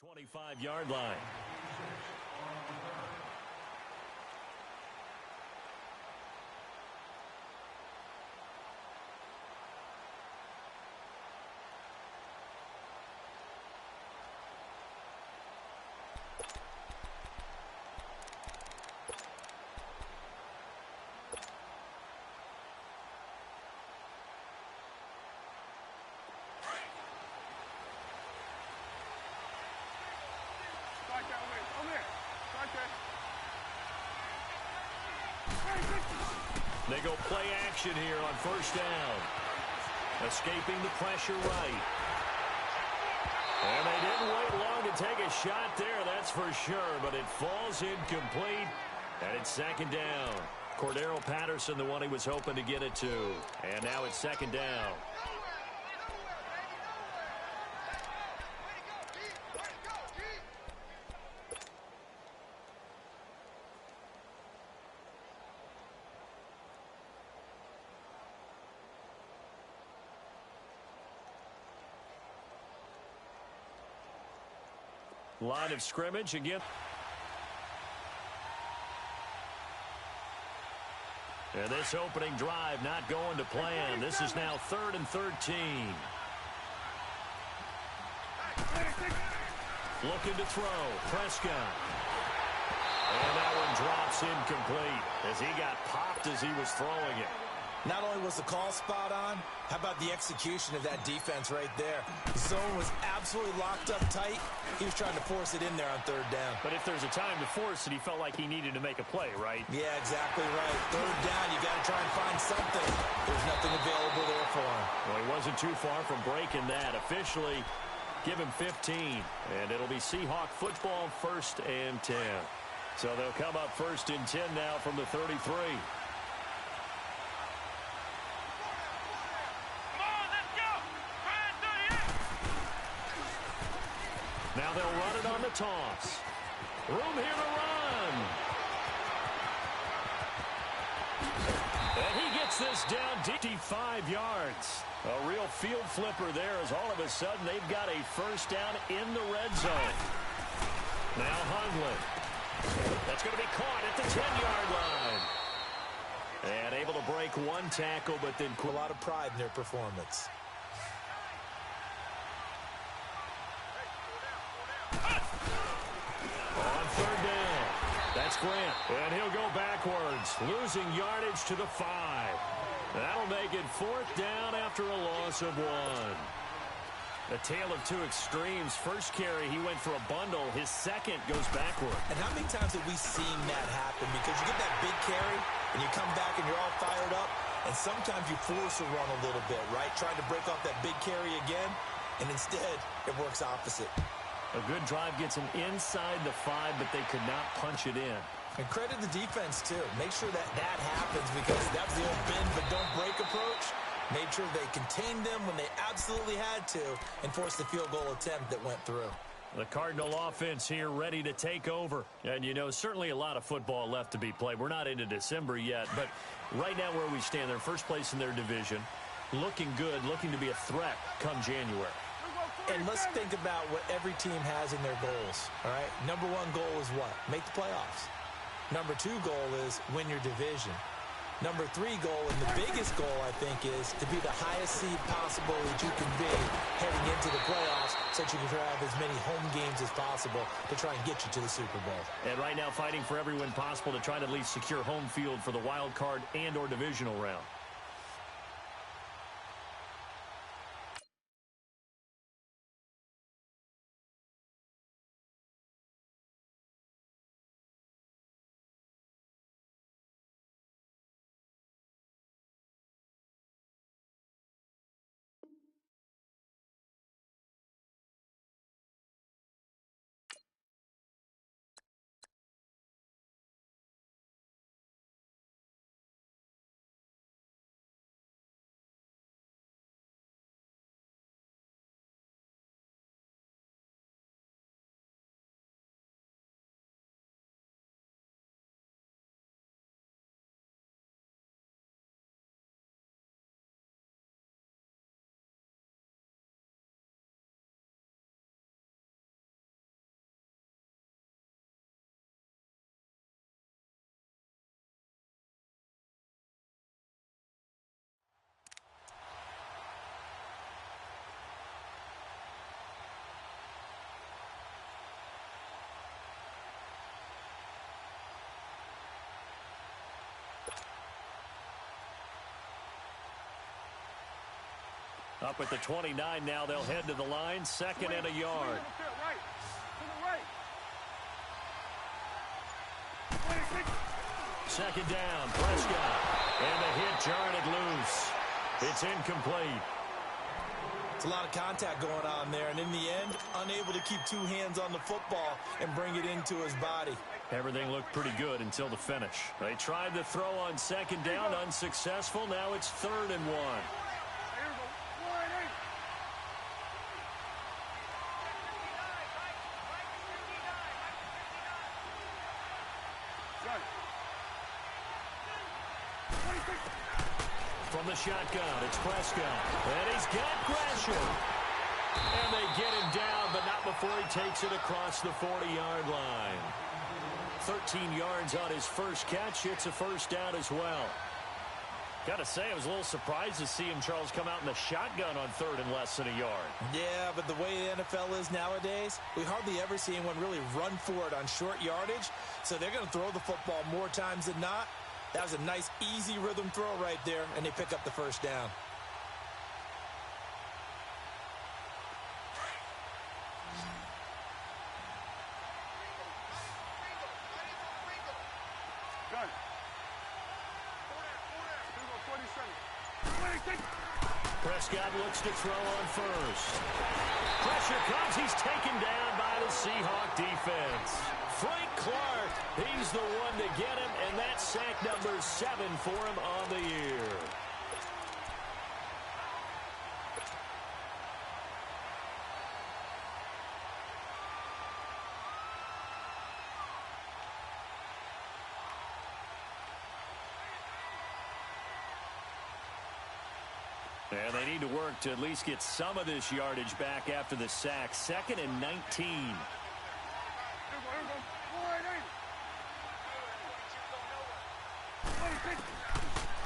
25-yard line. They go play action here on first down. Escaping the pressure right. And they didn't wait long to take a shot there, that's for sure. But it falls incomplete, and it's second down. Cordero Patterson, the one he was hoping to get it to. And now it's second down. Line of scrimmage again. And this opening drive not going to plan. This is now 3rd and 13. Looking to throw. Prescott. And that one drops incomplete as he got popped as he was throwing it. Not only was the call spot on, how about the execution of that defense right there? The zone was absolutely locked up tight. He was trying to force it in there on 3rd down. But if there's a time to force it, he felt like he needed to make a play, right? Yeah, exactly right. 3rd down, you got to try and find something. There's nothing available there for him. Well, he wasn't too far from breaking that. Officially, give him 15. And it'll be Seahawk football, 1st and 10. So they'll come up 1st and 10 now from the 33. Now they'll run it on the toss. Room here to run. And he gets this down 55 yards. A real field flipper there as all of a sudden they've got a first down in the red zone. Now Hundley. That's going to be caught at the 10-yard line. And able to break one tackle, but then a lot of pride in their performance. That's Grant, and he'll go backwards, losing yardage to the 5. That'll make it 4th down after a loss of 1. A tale of two extremes. First carry, he went for a bundle. His second goes backward. And how many times have we seen that happen? Because you get that big carry, and you come back and you're all fired up, and sometimes you force a run a little bit, right? Trying to break off that big carry again, and instead it works opposite. A good drive gets them inside the 5, but they could not punch it in. And credit the defense, too. Make sure that that happens because that's the old bend but don't break approach. Made sure they contained them when they absolutely had to and forced the field goal attempt that went through. The Cardinal offense here ready to take over. And, you know, certainly a lot of football left to be played. We're not into December yet, but right now where we stand, they're first place in their division. Looking good, looking to be a threat come January. And let's think about what every team has in their goals, all right? Number 1 goal is what? Make the playoffs. Number 2 goal is win your division. Number 3 goal, and the biggest goal, I think, is to be the highest seed possible that you can be heading into the playoffs so that you can have as many home games as possible to try and get you to the Super Bowl. And right now fighting for every win possible to try to at least secure home field for the wild card and or divisional round. Up at the 29 now, they'll head to the line, second and a yard. Second down, Prescott. And the hit jarred it loose. It's incomplete. It's a lot of contact going on there, and in the end, unable to keep two hands on the football and bring it into his body. Everything looked pretty good until the finish. They tried to throw on second down, unsuccessful. Now it's 3rd and 1. From the shotgun, it's Prescott. And he's got Gresham. And they get him down, but not before he takes it across the 40-yard line. 13 yards on his first catch. It's a first down as well. Got to say, I was a little surprised to see him, Charles, come out in the shotgun on 3rd and less than a yard. Yeah, but the way the NFL is nowadays, we hardly ever see anyone really run for it on short yardage. So they're going to throw the football more times than not. That was a nice, easy rhythm throw right there, and they pick up the first down. Prescott looks to throw on first. Pressure comes. He's taken down by the Seahawk defense. Frank Clark, he's the one to get him, and that's sack number 7 for him on the year. And they need to work to at least get some of this yardage back after the sack. 2nd and 19.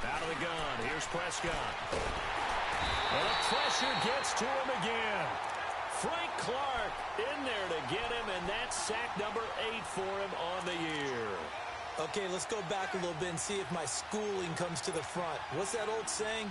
Out of the gun. Here's Prescott. And the pressure gets to him again. Frank Clark in there to get him, and that's sack number 8 for him on the year. Okay, let's go back a little bit and see if my schooling comes to the front. What's that old saying?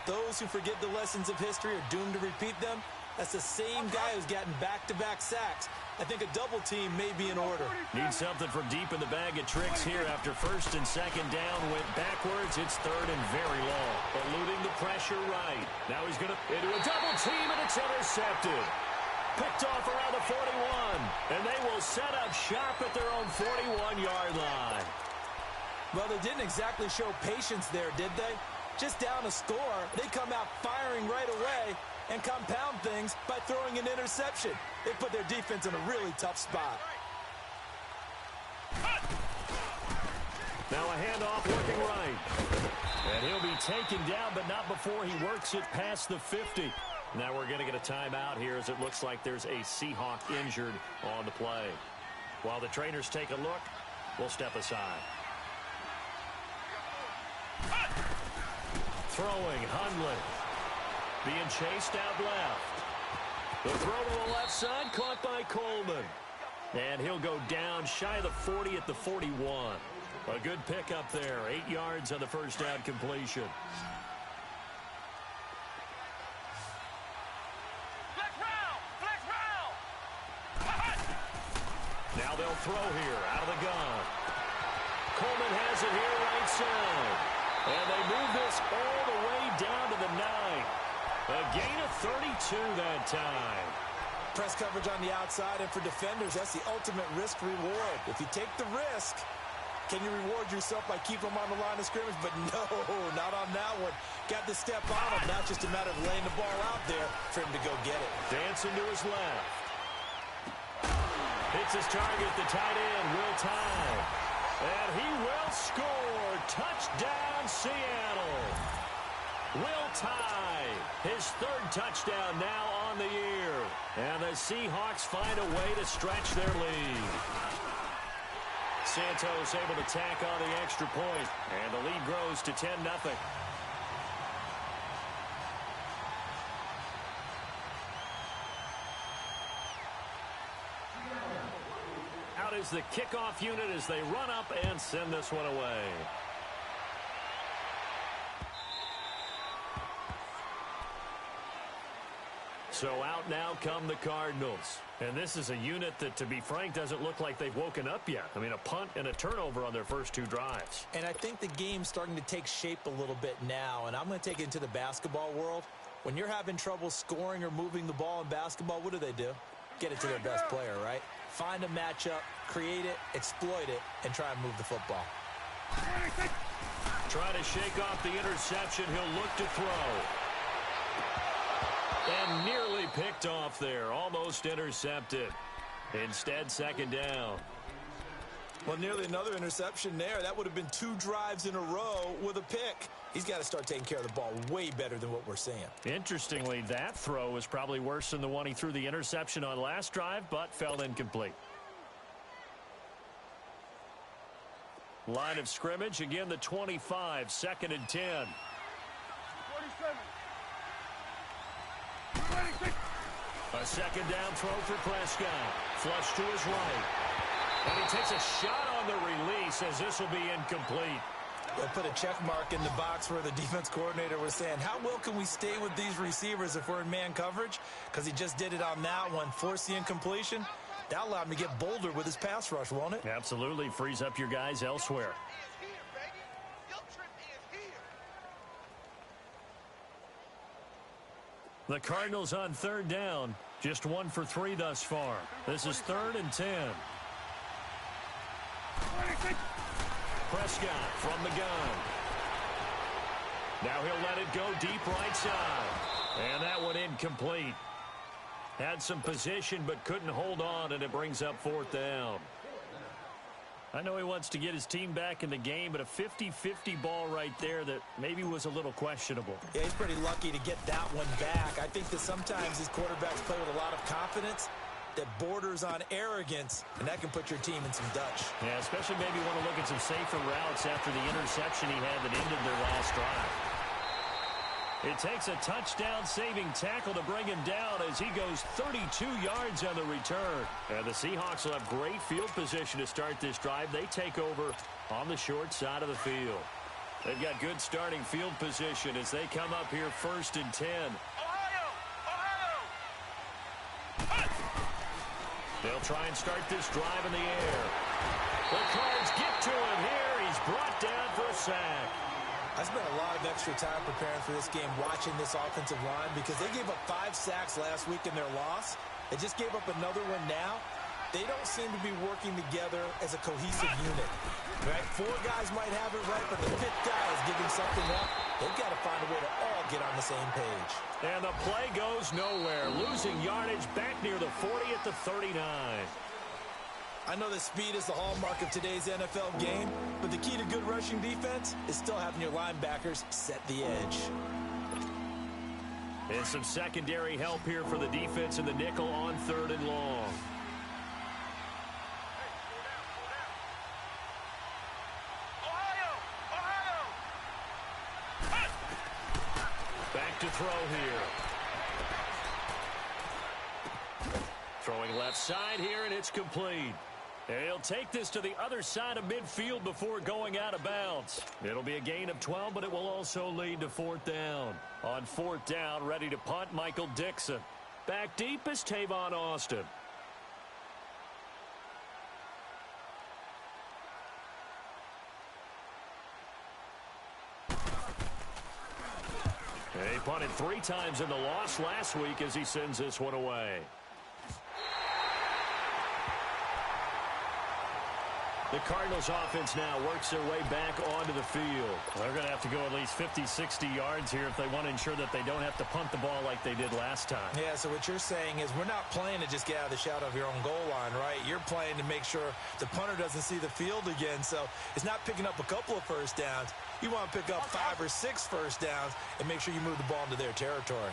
Those who forget the lessons of history are doomed to repeat them. That's the same guy who's gotten back-to-back sacks. I think a double team may be in order. Need something from deep in the bag of tricks here after 1st and 2nd down. Went backwards. It's 3rd and very long. Eluding the pressure right. Now he's going to into a double team, and it's intercepted. Picked off around the 41. And they will set up shop at their own 41-yard line. Well, they didn't exactly show patience there, did they? Just down a score, they come out firing right away and compound things by throwing an interception. They put their defense in a really tough spot. Now a handoff working right. And he'll be taken down, but not before he works it past the 50. Now we're going to get a timeout here as it looks like there's a Seahawk injured on the play. While the trainers take a look, we'll step aside. Throwing, Hundley. Being chased out left. The throw to the left side, caught by Coleman. And he'll go down shy of the 40 at the 41. A good pickup there. 8 yards on the first down completion. Now they'll throw here out of the gun. Coleman has it here right side. And they move this all the way down to the 9. A gain of 32 that time. Press coverage on the outside, and for defenders, that's the ultimate risk-reward. If you take the risk, can you reward yourself by keeping them on the line of scrimmage? But no, not on that one. Got to step on him. Now it's just a matter of laying the ball out there for him to go get it. Dancing to his left. Hits his target, the tight end, Will Tye. And he will score. Touchdown, Seattle. Will Tye, his 3rd touchdown now on the year. And the Seahawks find a way to stretch their lead. Santos able to tack on the extra point, and the lead grows to 10-0. Out is the kickoff unit as they run up and send this one away. So out now come the Cardinals. And this is a unit that, to be frank, doesn't look like they've woken up yet. I mean, a punt and a turnover on their first 2 drives. And I think the game's starting to take shape a little bit now, and I'm going to take it into the basketball world. When you're having trouble scoring or moving the ball in basketball, what do? Get it to their best player, right? Find a matchup, create it, exploit it, and try and move the football. Trying to shake off the interception. He'll look to throw. And nearly picked off there. Almost intercepted. Instead, second down. Well, nearly another interception there. That would have been 2 drives in a row with a pick. He's got to start taking care of the ball way better than what we're seeing. Interestingly, that throw is probably worse than the one he threw the interception on last drive, but fell incomplete. Line of scrimmage, again the 25, 2nd and 10. 47. A second down throw for Prescott. Flush to his right. And he takes a shot on the release as this will be incomplete. They'll put a check mark in the box where the defense coordinator was saying, how well can we stay with these receivers if we're in man coverage? Because he just did it on that one, forced the incompletion. That'll allow him to get bolder with his pass rush, won't it? Absolutely. Frees up your guys elsewhere. The Cardinals on 3rd down. Just 1 for 3 thus far. This is 3rd and 10. Prescott from the gun. Now he'll let it go deep right side. And that one incomplete. Had some position but couldn't hold on, and it brings up 4th down. I know he wants to get his team back in the game, but a 50-50 ball right there that maybe was a little questionable. Yeah, he's pretty lucky to get that one back. I think that sometimes these quarterbacks play with a lot of confidence that borders on arrogance, and that can put your team in some Dutch. Yeah, especially maybe want to look at some safer routes after the interception he had that ended their last drive. It takes a touchdown-saving tackle to bring him down as he goes 32 yards on the return. And the Seahawks will have great field position to start this drive. They take over on the short side of the field. They've got good starting field position as they come up here 1st and 10. They'll try and start this drive in the air. The Cards get to him here. He's brought down for a sack. I spent a lot of extra time preparing for this game, watching this offensive line, because they gave up 5 sacks last week in their loss. They just gave up another one now. They don't seem to be working together as a cohesive unit. Right? 4 guys might have it right, but the 5th guy is giving something up. They've got to find a way to all get on the same page. And the play goes nowhere. Losing yardage back near the 40 at the 39. I know that speed is the hallmark of today's NFL game, but the key to good rushing defense is still having your linebackers set the edge. And some secondary help here for the defense in the nickel on 3rd and long. Back to throw here. Throwing left side here, and it's complete. And he'll take this to the other side of midfield before going out of bounds. It'll be a gain of 12, but it will also lead to 4th down. On 4th down, ready to punt, Michael Dixon. Back deep is Tavon Austin. He punted 3 times in the loss last week as he sends this one away. The Cardinals offense now works their way back onto the field. They're going to have to go at least 50, 60 yards here if they want to ensure that they don't have to punt the ball like they did last time. Yeah, so what you're saying is we're not playing to just get out of the shadow of your own goal line, right? You're playing to make sure the punter doesn't see the field again. So it's not picking up a couple of first downs. You want to pick up 5 or 6 first downs and make sure you move the ball into their territory.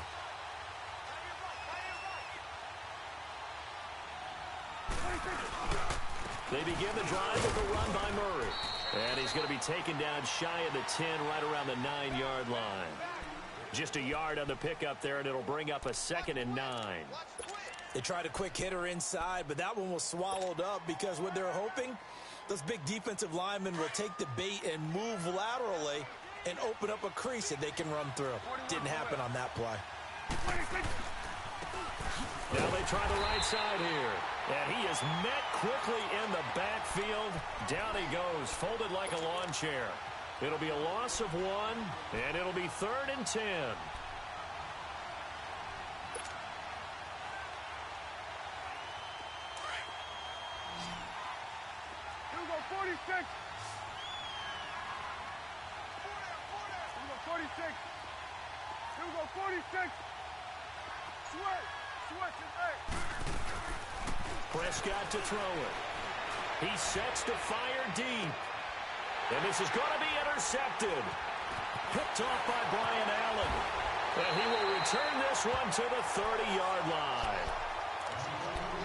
They begin the drive with a run by Murray. And he's going to be taken down shy of the 10, right around the 9-yard line. Just a yard on the pickup there, and it'll bring up a 2nd and 9. They tried a quick hitter inside, but that one was swallowed up because what they're hoping, those big defensive linemen will take the bait and move laterally and open up a crease that they can run through. Didn't happen on that play. Now they try the right side here. And he is met quickly in the backfield. Down he goes, folded like a lawn chair. It'll be a loss of 1, and it'll be 3rd and 10. Here we go, 46. Here we go, 46. Here we go, 46. Switch, hey. Prescott to throw it. He sets to fire deep. And this is going to be intercepted. Picked off by Brian Allen. And he will return this one to the 30-yard line.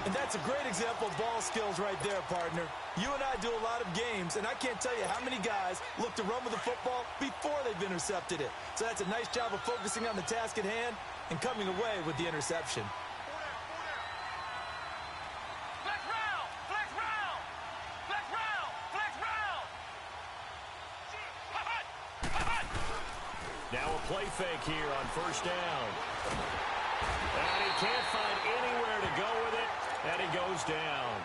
And that's a great example of ball skills right there, partner. You and I do a lot of games, and I can't tell you how many guys look to run with the football before they've intercepted it. So that's a nice job of focusing on the task at hand and coming away with the interception. Now a play fake here on first down. And he can't find anywhere to go with it, and he goes down.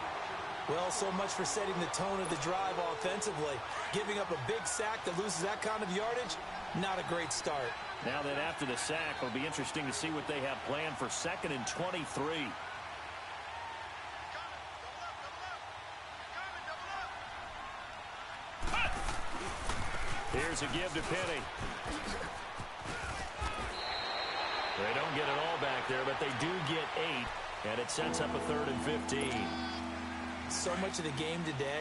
Well, so much for setting the tone of the drive offensively. Giving up a big sack that loses that kind of yardage, not a great start. Now that after the sack, it'll be interesting to see what they have planned for 2nd and 23. Here's a give to Penny. They don't get it all back there, but they do get 8, and it sets up a 3rd and 15. So much of the game today,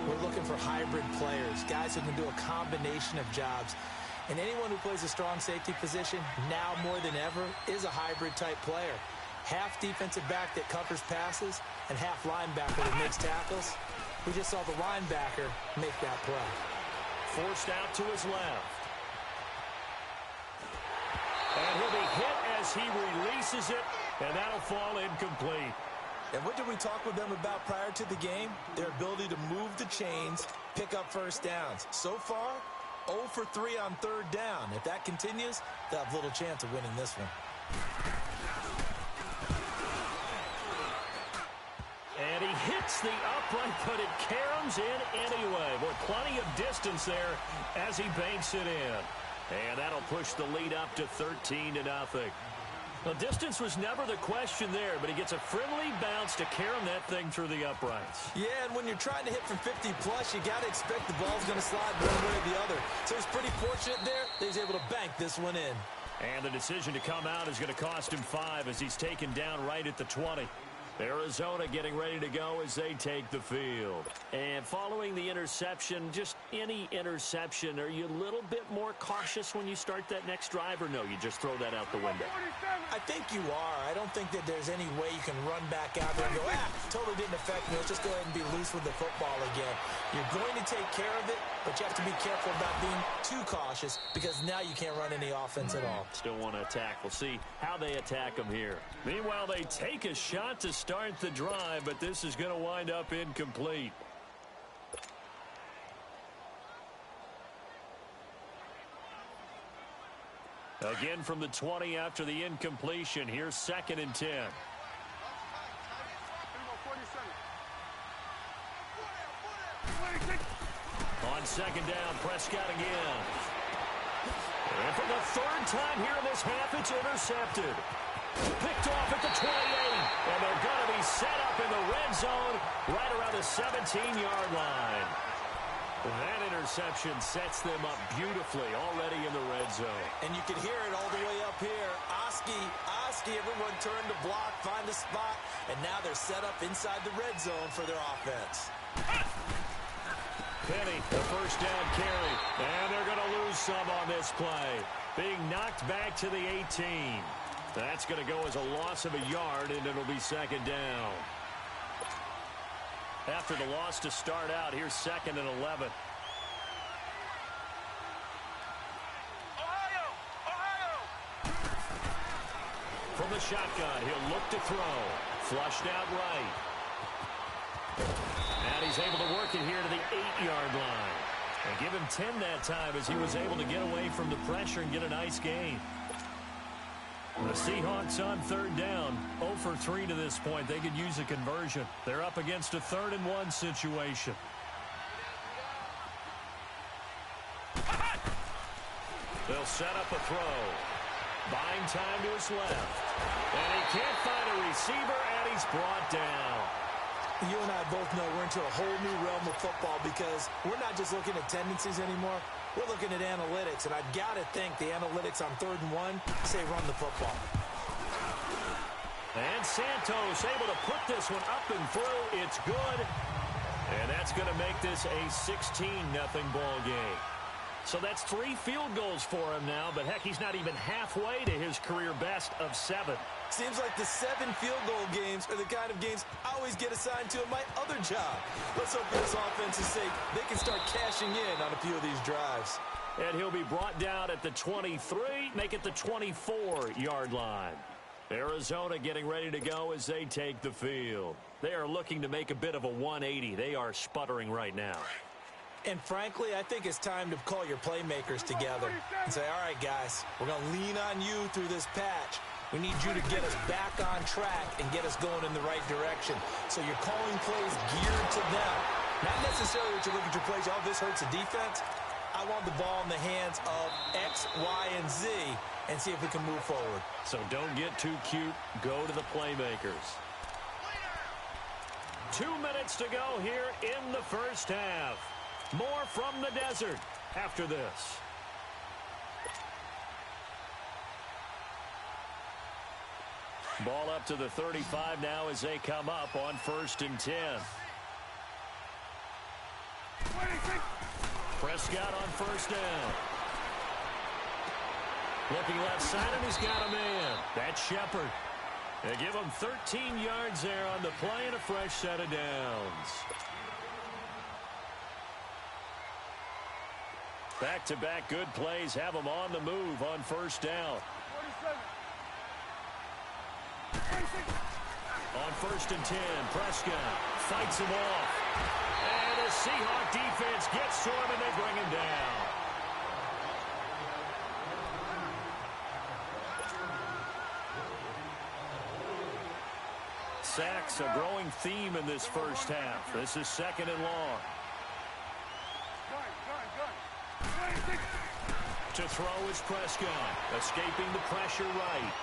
we're looking for hybrid players, guys who can do a combination of jobs. And anyone who plays a strong safety position, now more than ever, is a hybrid-type player. Half defensive back that covers passes, and half linebacker that makes tackles. We just saw the linebacker make that play. Forced out to his left. And he'll be hit as he releases it, and that'll fall incomplete. And what did we talk with them about prior to the game? Their ability to move the chains, pick up first downs. So far, 0 for 3 on 3rd down. If that continues, they'll have little chance of winning this one. And he hits the upright, but it caroms in anyway. Well, plenty of distance there as he banks it in. And that'll push the lead up to 13-0. Well, distance was never the question there, but he gets a friendly bounce to carom that thing through the uprights. Yeah, and when you're trying to hit from 50-plus, you got to expect the ball's going to slide one way or the other. So he's pretty fortunate there that he's able to bank this one in. And the decision to come out is going to cost him 5 as he's taken down right at the 20. Arizona getting ready to go as they take the field. And following the interception, just any interception, are you a little bit more cautious when you start that next drive, or no, you just throw that out the window? I think you are. I don't think that there's any way you can run back out there and go, totally didn't affect me. Let's just go ahead and be loose with the football again. You're going to take care of it, but you have to be careful about being too cautious because now you can't run any offense at all. Still want to attack. We'll see how they attack them here. Meanwhile, they take a shot to start the drive, but this is going to wind up incomplete. Again from the 20 after the incompletion. Here's 2nd and 10. On 2nd down, Prescott again. And for the 3rd time here in this half, it's intercepted. Picked off at the 28, and they're going to be set up in the red zone right around the 17-yard line. That interception sets them up beautifully already in the red zone. And you can hear it all the way up here. Oski, everyone turned to block, find a spot, and now they're set up inside the red zone for their offense. Penny, the first down carry, and they're going to lose some on this play. Being knocked back to the 18. That's going to go as a loss of a yard, and it'll be 2nd down. After the loss to start out, here's 2nd and 11. Ohio! From the shotgun, he'll look to throw. Flushed out right. And he's able to work it here to the 8-yard line. And give him 10 that time as he was able to get away from the pressure and get a nice gain. The Seahawks on third down, 0 for 3 to this point. They could use a conversion. They're up against a 3rd-and-1 situation. They'll set up a throw. Buying time to his left. And he can't find a receiver, and he's brought down. You and I both know we're into a whole new realm of football because we're not just looking at tendencies anymore. We're looking at analytics, and I've got to think the analytics on 3rd and 1 say run the football. And Santos able to put this one up and through. It's good. And that's going to make this a 16-0 ball game. So that's 3 field goals for him now, but heck, he's not even halfway to his career best of 7. Seems like the 7 field goal games are the kind of games I always get assigned to in my other job. Let's hope for this offense's sake they can start cashing in on a few of these drives. And he'll be brought down at the 23, make it the 24-yard line. Arizona getting ready to go as they take the field. They are looking to make a bit of a 180. They are sputtering right now. And frankly, I think it's time to call your playmakers together and say, all right, guys, we're going to lean on you through this patch. We need you to get us back on track and get us going in the right direction. So you're calling plays geared to them. Not necessarily that you look at your plays, oh, this hurts the defense. I want the ball in the hands of X, Y, and Z and see if we can move forward. So don't get too cute. Go to the playmakers. 2 minutes to go here in the first half. More from the desert after this. Ball up to the 35 now as they come up on 1st and 10. Prescott on 1st down. Looking left side, and he's got a man. That's Shepard. They give him 13 yards there on the play and a fresh set of downs. Back-to-back good plays have them on the move on 1st down. 47. On 1st and 10, Prescott fights him off. And the Seahawk defense gets to him, and they bring him down. Sacks, a growing theme in this first half. This is 2nd and long. To throw is Prescott, escaping the pressure right.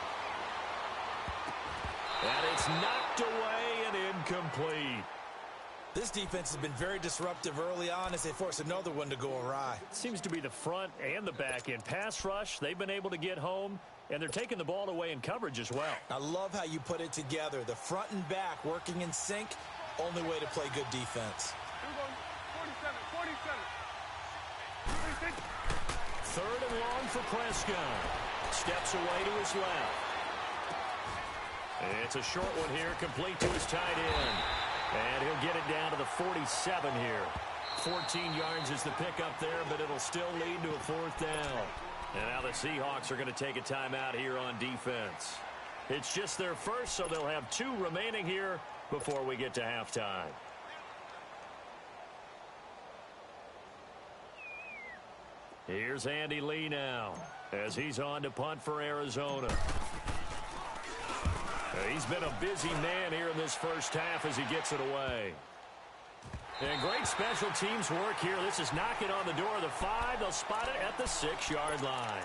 And it's knocked away and incomplete. This defense has been very disruptive early on as they force another one to go awry. Seems to be the front and the back end. Pass rush, they've been able to get home, and they're taking the ball away in coverage as well. I love how you put it together. The front and back working in sync, only way to play good defense. 47. 3rd and long for Prescott. Steps away to his left. It's a short one here, complete to his tight end. And he'll get it down to the 47 here. 14 yards is the pickup there, but it'll still lead to a 4th down. And now the Seahawks are going to take a timeout here on defense. It's just their first, so they'll have 2 remaining here before we get to halftime. Here's Andy Lee now as he's on to punt for Arizona. He's been a busy man here in this first half as he gets it away. And great special teams work here. This is knocking on the door of the 5. They'll spot it at the 6-yard line.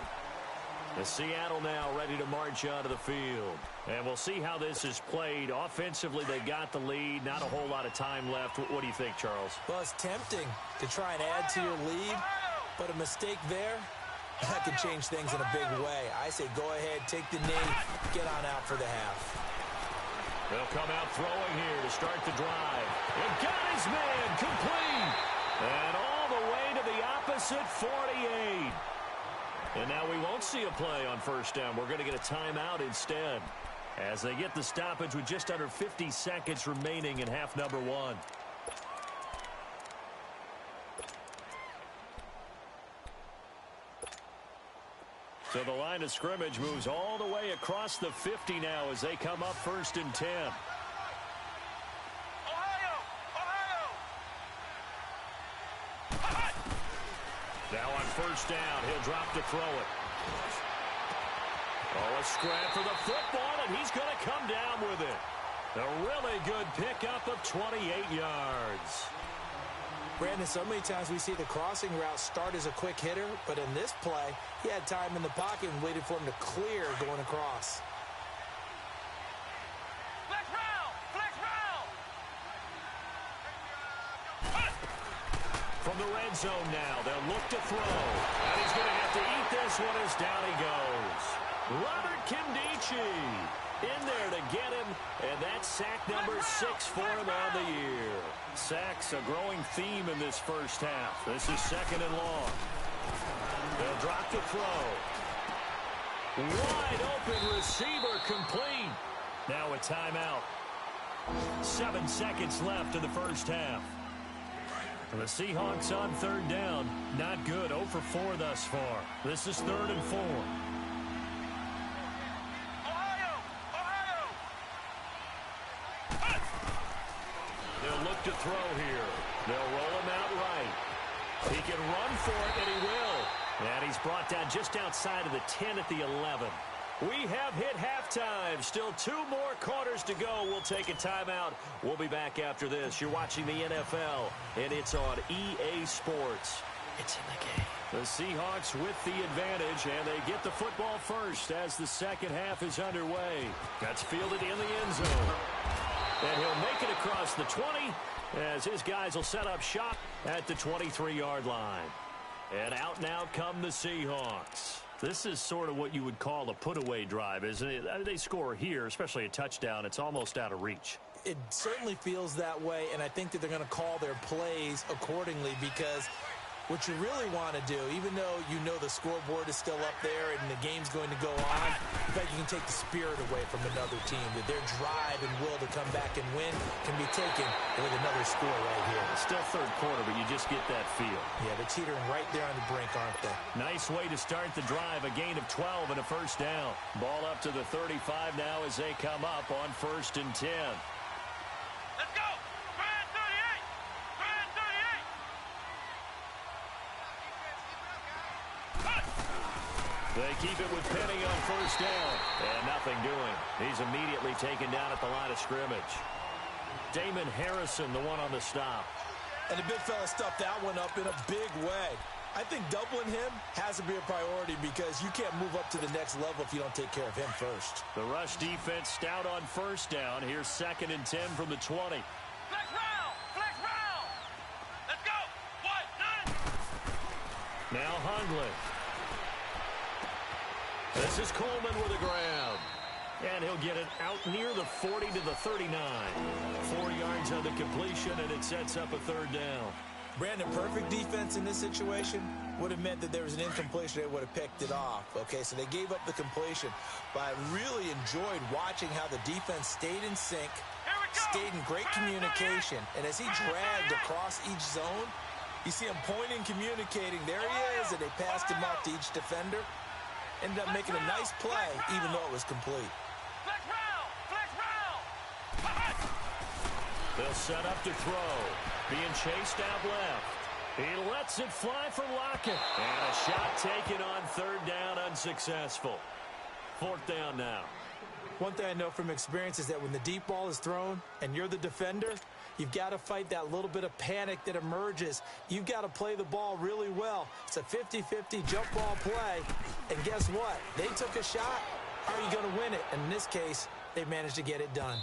The Seattle now ready to march onto the field. And we'll see how this is played. Offensively, they got the lead. Not a whole lot of time left. What do you think, Charles? Well, it's tempting to try and add to your lead, but a mistake there, that could change things in a big way. I say go ahead, take the knee, get on out for the half. They'll come out throwing here to start the drive. And got his man complete. And all the way to the opposite 48. And now we won't see a play on 1st down. We're going to get a timeout instead as they get the stoppage with just under 50 seconds remaining in half number 1. So the line of scrimmage moves all the way across the 50 now as they come up 1st and 10. Now on 1st down, he'll drop to throw it. Oh, a scrap for the football, and he's going to come down with it. A really good pickup of 28 yards. Brandon, so many times we see the crossing route start as a quick hitter, but in this play, he had time in the pocket and waited for him to clear going across. Flex round! Flex round! From the red zone now, they'll look to throw. And he's going to have to eat this one as down he goes. Robert Nkemdiche in there to get him, and that's sack number 6 for him on the year. Sacks a growing theme in this first half. This is 2nd and long. They'll drop to throw. Wide open receiver complete. Now a timeout. 7 seconds left in the first half. The Seahawks on 3rd down. Not good. 0 for 4 thus far. This is 3rd and 4. They'll look to throw here. They'll roll him out right. He can run for it, and he will. And he's brought down just outside of the 10 at the 11. We have hit halftime. Still 2 more quarters to go. We'll take a timeout. We'll be back after this. You're watching the NFL, and it's on EA Sports. It's in the game. The Seahawks with the advantage, and they get the football first as the second half is underway. That's fielded in the end zone. And he'll make it across the 20 as his guys will set up shop at the 23-yard line. And out now come the Seahawks. This is sort of what you would call a put-away drive, isn't it? I mean, they score here, especially a touchdown. It's almost out of reach. It certainly feels that way, and I think that they're going to call their plays accordingly because what you really want to do, even though you know the scoreboard is still up there and the game's going to go on, in fact, you can take the spirit away from another team. That their drive and will to come back and win can be taken with another score right here. It's still 3rd quarter, but you just get that feel. Yeah, they're teetering right there on the brink, aren't they? Nice way to start the drive. A gain of 12 and a first down. Ball up to the 35 now as they come up on 1st and 10. Let's go! Grand 38! Grand 38! They keep it with Penny on 1st down. And nothing doing. He's immediately taken down at the line of scrimmage. Damon Harrison, the one on the stop. And the big fella stuffed that one up in a big way. I think doubling him has to be a priority because you can't move up to the next level if you don't take care of him first. The rush defense stout on 1st down. Here's 2nd and 10 from the 20. Flex round! Flex round! Let's go! 1, 9! Now Hundley. This is Coleman with a grab. And he'll get it out near the 40 to the 39. 4 yards on the completion, and it sets up a 3rd down. Brandon, perfect defense in this situation would have meant that there was an incompletion. They would have picked it off. Okay, so they gave up the completion. But I really enjoyed watching how the defense stayed in sync, stayed in great communication. And as he dragged across each zone, you see him pointing, communicating. There he is, and they passed him off to each defender. Ended up making a nice play, even though it was complete. Flex round! Flex round! They'll set up to throw. Being chased out left. He lets it fly for Lockett. And a shot taken on 3rd down, unsuccessful. 4th down now. One thing I know from experience is that when the deep ball is thrown and you're the defender, you've got to fight that little bit of panic that emerges. You've got to play the ball really well. It's a 50-50 jump ball play. And guess what? They took a shot. How are you going to win it? And in this case, they managed to get it done.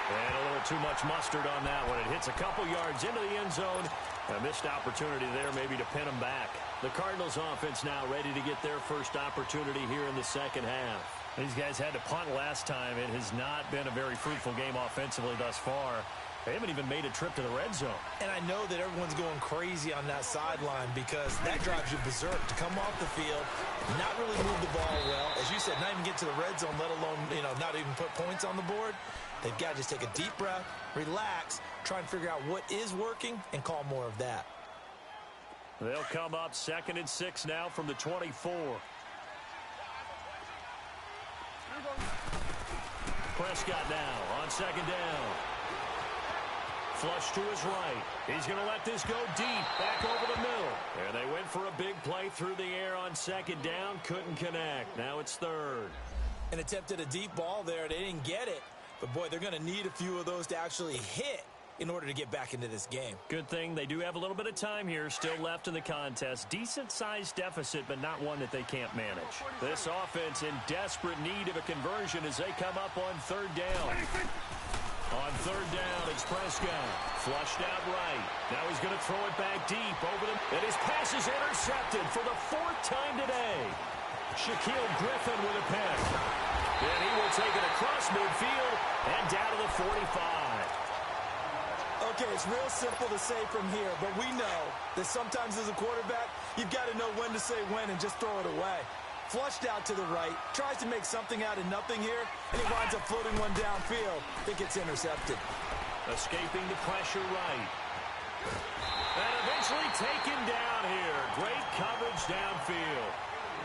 And a little too much mustard on that one. It hits a couple yards into the end zone. A missed opportunity there maybe to pin them back. The Cardinals offense now ready to get their first opportunity here in the second half. These guys had to punt last time. It has not been a very fruitful game offensively thus far. They haven't even made a trip to the red zone. And I know that everyone's going crazy on that sideline because that drives you berserk to come off the field, not really move the ball well. As you said, not even get to the red zone, let alone, not even put points on the board. They've got to just take a deep breath, relax, try and figure out what is working, and call more of that. They'll come up 2nd and 6 now from the 24. Prescott now on 2nd down. Flush to his right. He's going to let this go deep, back over the middle. And they went for a big play through the air on second down. Couldn't connect. Now it's third. And attempted a deep ball there. They didn't get it. But, boy, they're going to need a few of those to actually hit in order to get back into this game. Good thing they do have a little bit of time here still left in the contest. Decent-sized deficit, but not one that they can't manage. This offense in desperate need of a conversion as they come up on third down. On third down, it's Prescott. Flushed out right. Now he's going to throw it back deep over the... And his pass is intercepted for the fourth time today. Shaquille Griffin with a pick. And he will take it across midfield and down to the 45. Okay, it's real simple to say from here, but we know that sometimes as a quarterback, you've got to know when to say when and just throw it away. Flushed out to the right, tries to make something out of nothing here, and he winds up floating one downfield. I think it's intercepted. Escaping the pressure right. And eventually taken down here. Great coverage downfield.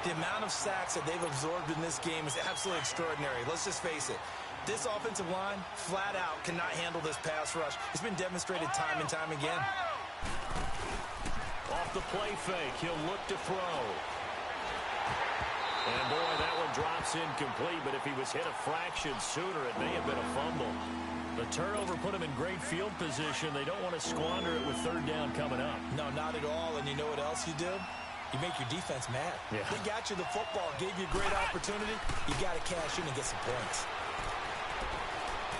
The amount of sacks that they've absorbed in this game is absolutely extraordinary. Let's just face it. This offensive line, flat out, cannot handle this pass rush. It's been demonstrated time and time again. Off the play fake, he'll look to throw. And, boy, that one drops incomplete, but if he was hit a fraction sooner, it may have been a fumble. The turnover put him in great field position. They don't want to squander it with third down coming up. No, not at all. And you know what else you do? You make your defense mad. Yeah. They got you the football, gave you a great opportunity. You got to cash in and get some points.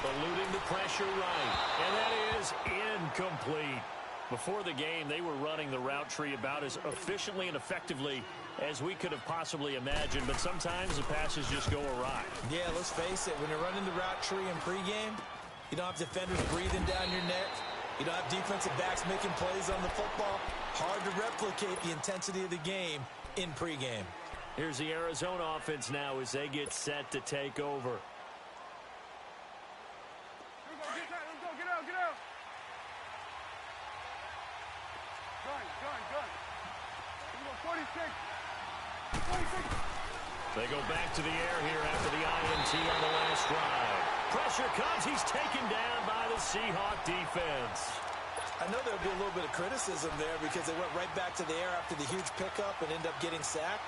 Eluding the pressure right. And that is incomplete. Before the game, they were running the route tree about as efficiently and effectively as we could have possibly imagined. But sometimes the passes just go awry. Yeah, let's face it. When you're running the route tree in pregame, you don't have defenders breathing down your neck. You don't have defensive backs making plays on the football. Hard to replicate the intensity of the game in pregame. Here's the Arizona offense now as they get set to take over. They go back to the air here after the INT on the last drive. Pressure comes. He's taken down by the Seahawk defense. I know there'll be a little bit of criticism there because they went right back to the air after the huge pickup and end up getting sacked.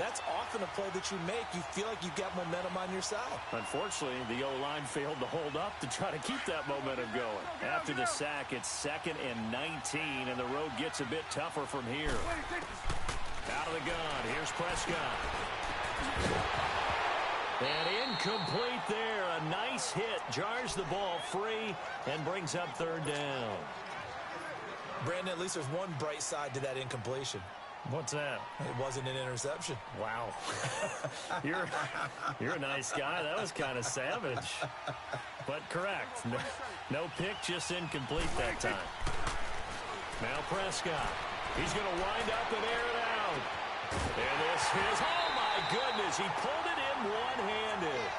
That's often a play that you make. You feel like you've got momentum on your side. Unfortunately, the O-line failed to hold up to try to keep that momentum going. After the sack, it's 2nd and 19, and the road gets a bit tougher from here. Out of the gun, here's Prescott. And incomplete there. A nice hit. Jars the ball free and brings up third down. Brandon, at least there's one bright side to that incompletion. What's that? It wasn't an interception. Wow. You're a nice guy. That was kind of savage. But correct. No pick, just incomplete that time. Now Prescott. He's going to wind up and air it out. And this is, oh my goodness, he pulled it in one-handed.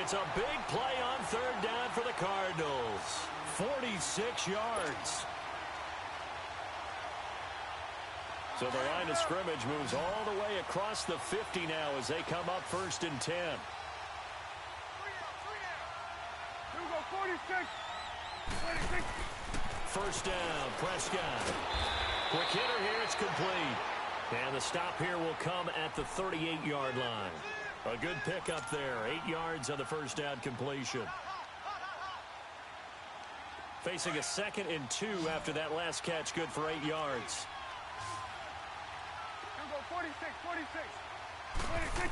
It's a big play on third down for the Cardinals. 46 yards. So the line of scrimmage moves all the way across the 50 now as they come up 1st and 10. Here we go, 46. 46. First down, Prescott. Quick hitter here, it's complete. And the stop here will come at the 38-yard line. A good pickup there, 8 yards on the first down completion. Facing a 2nd and 2 after that last catch, good for 8 yards. 46, 46, 46.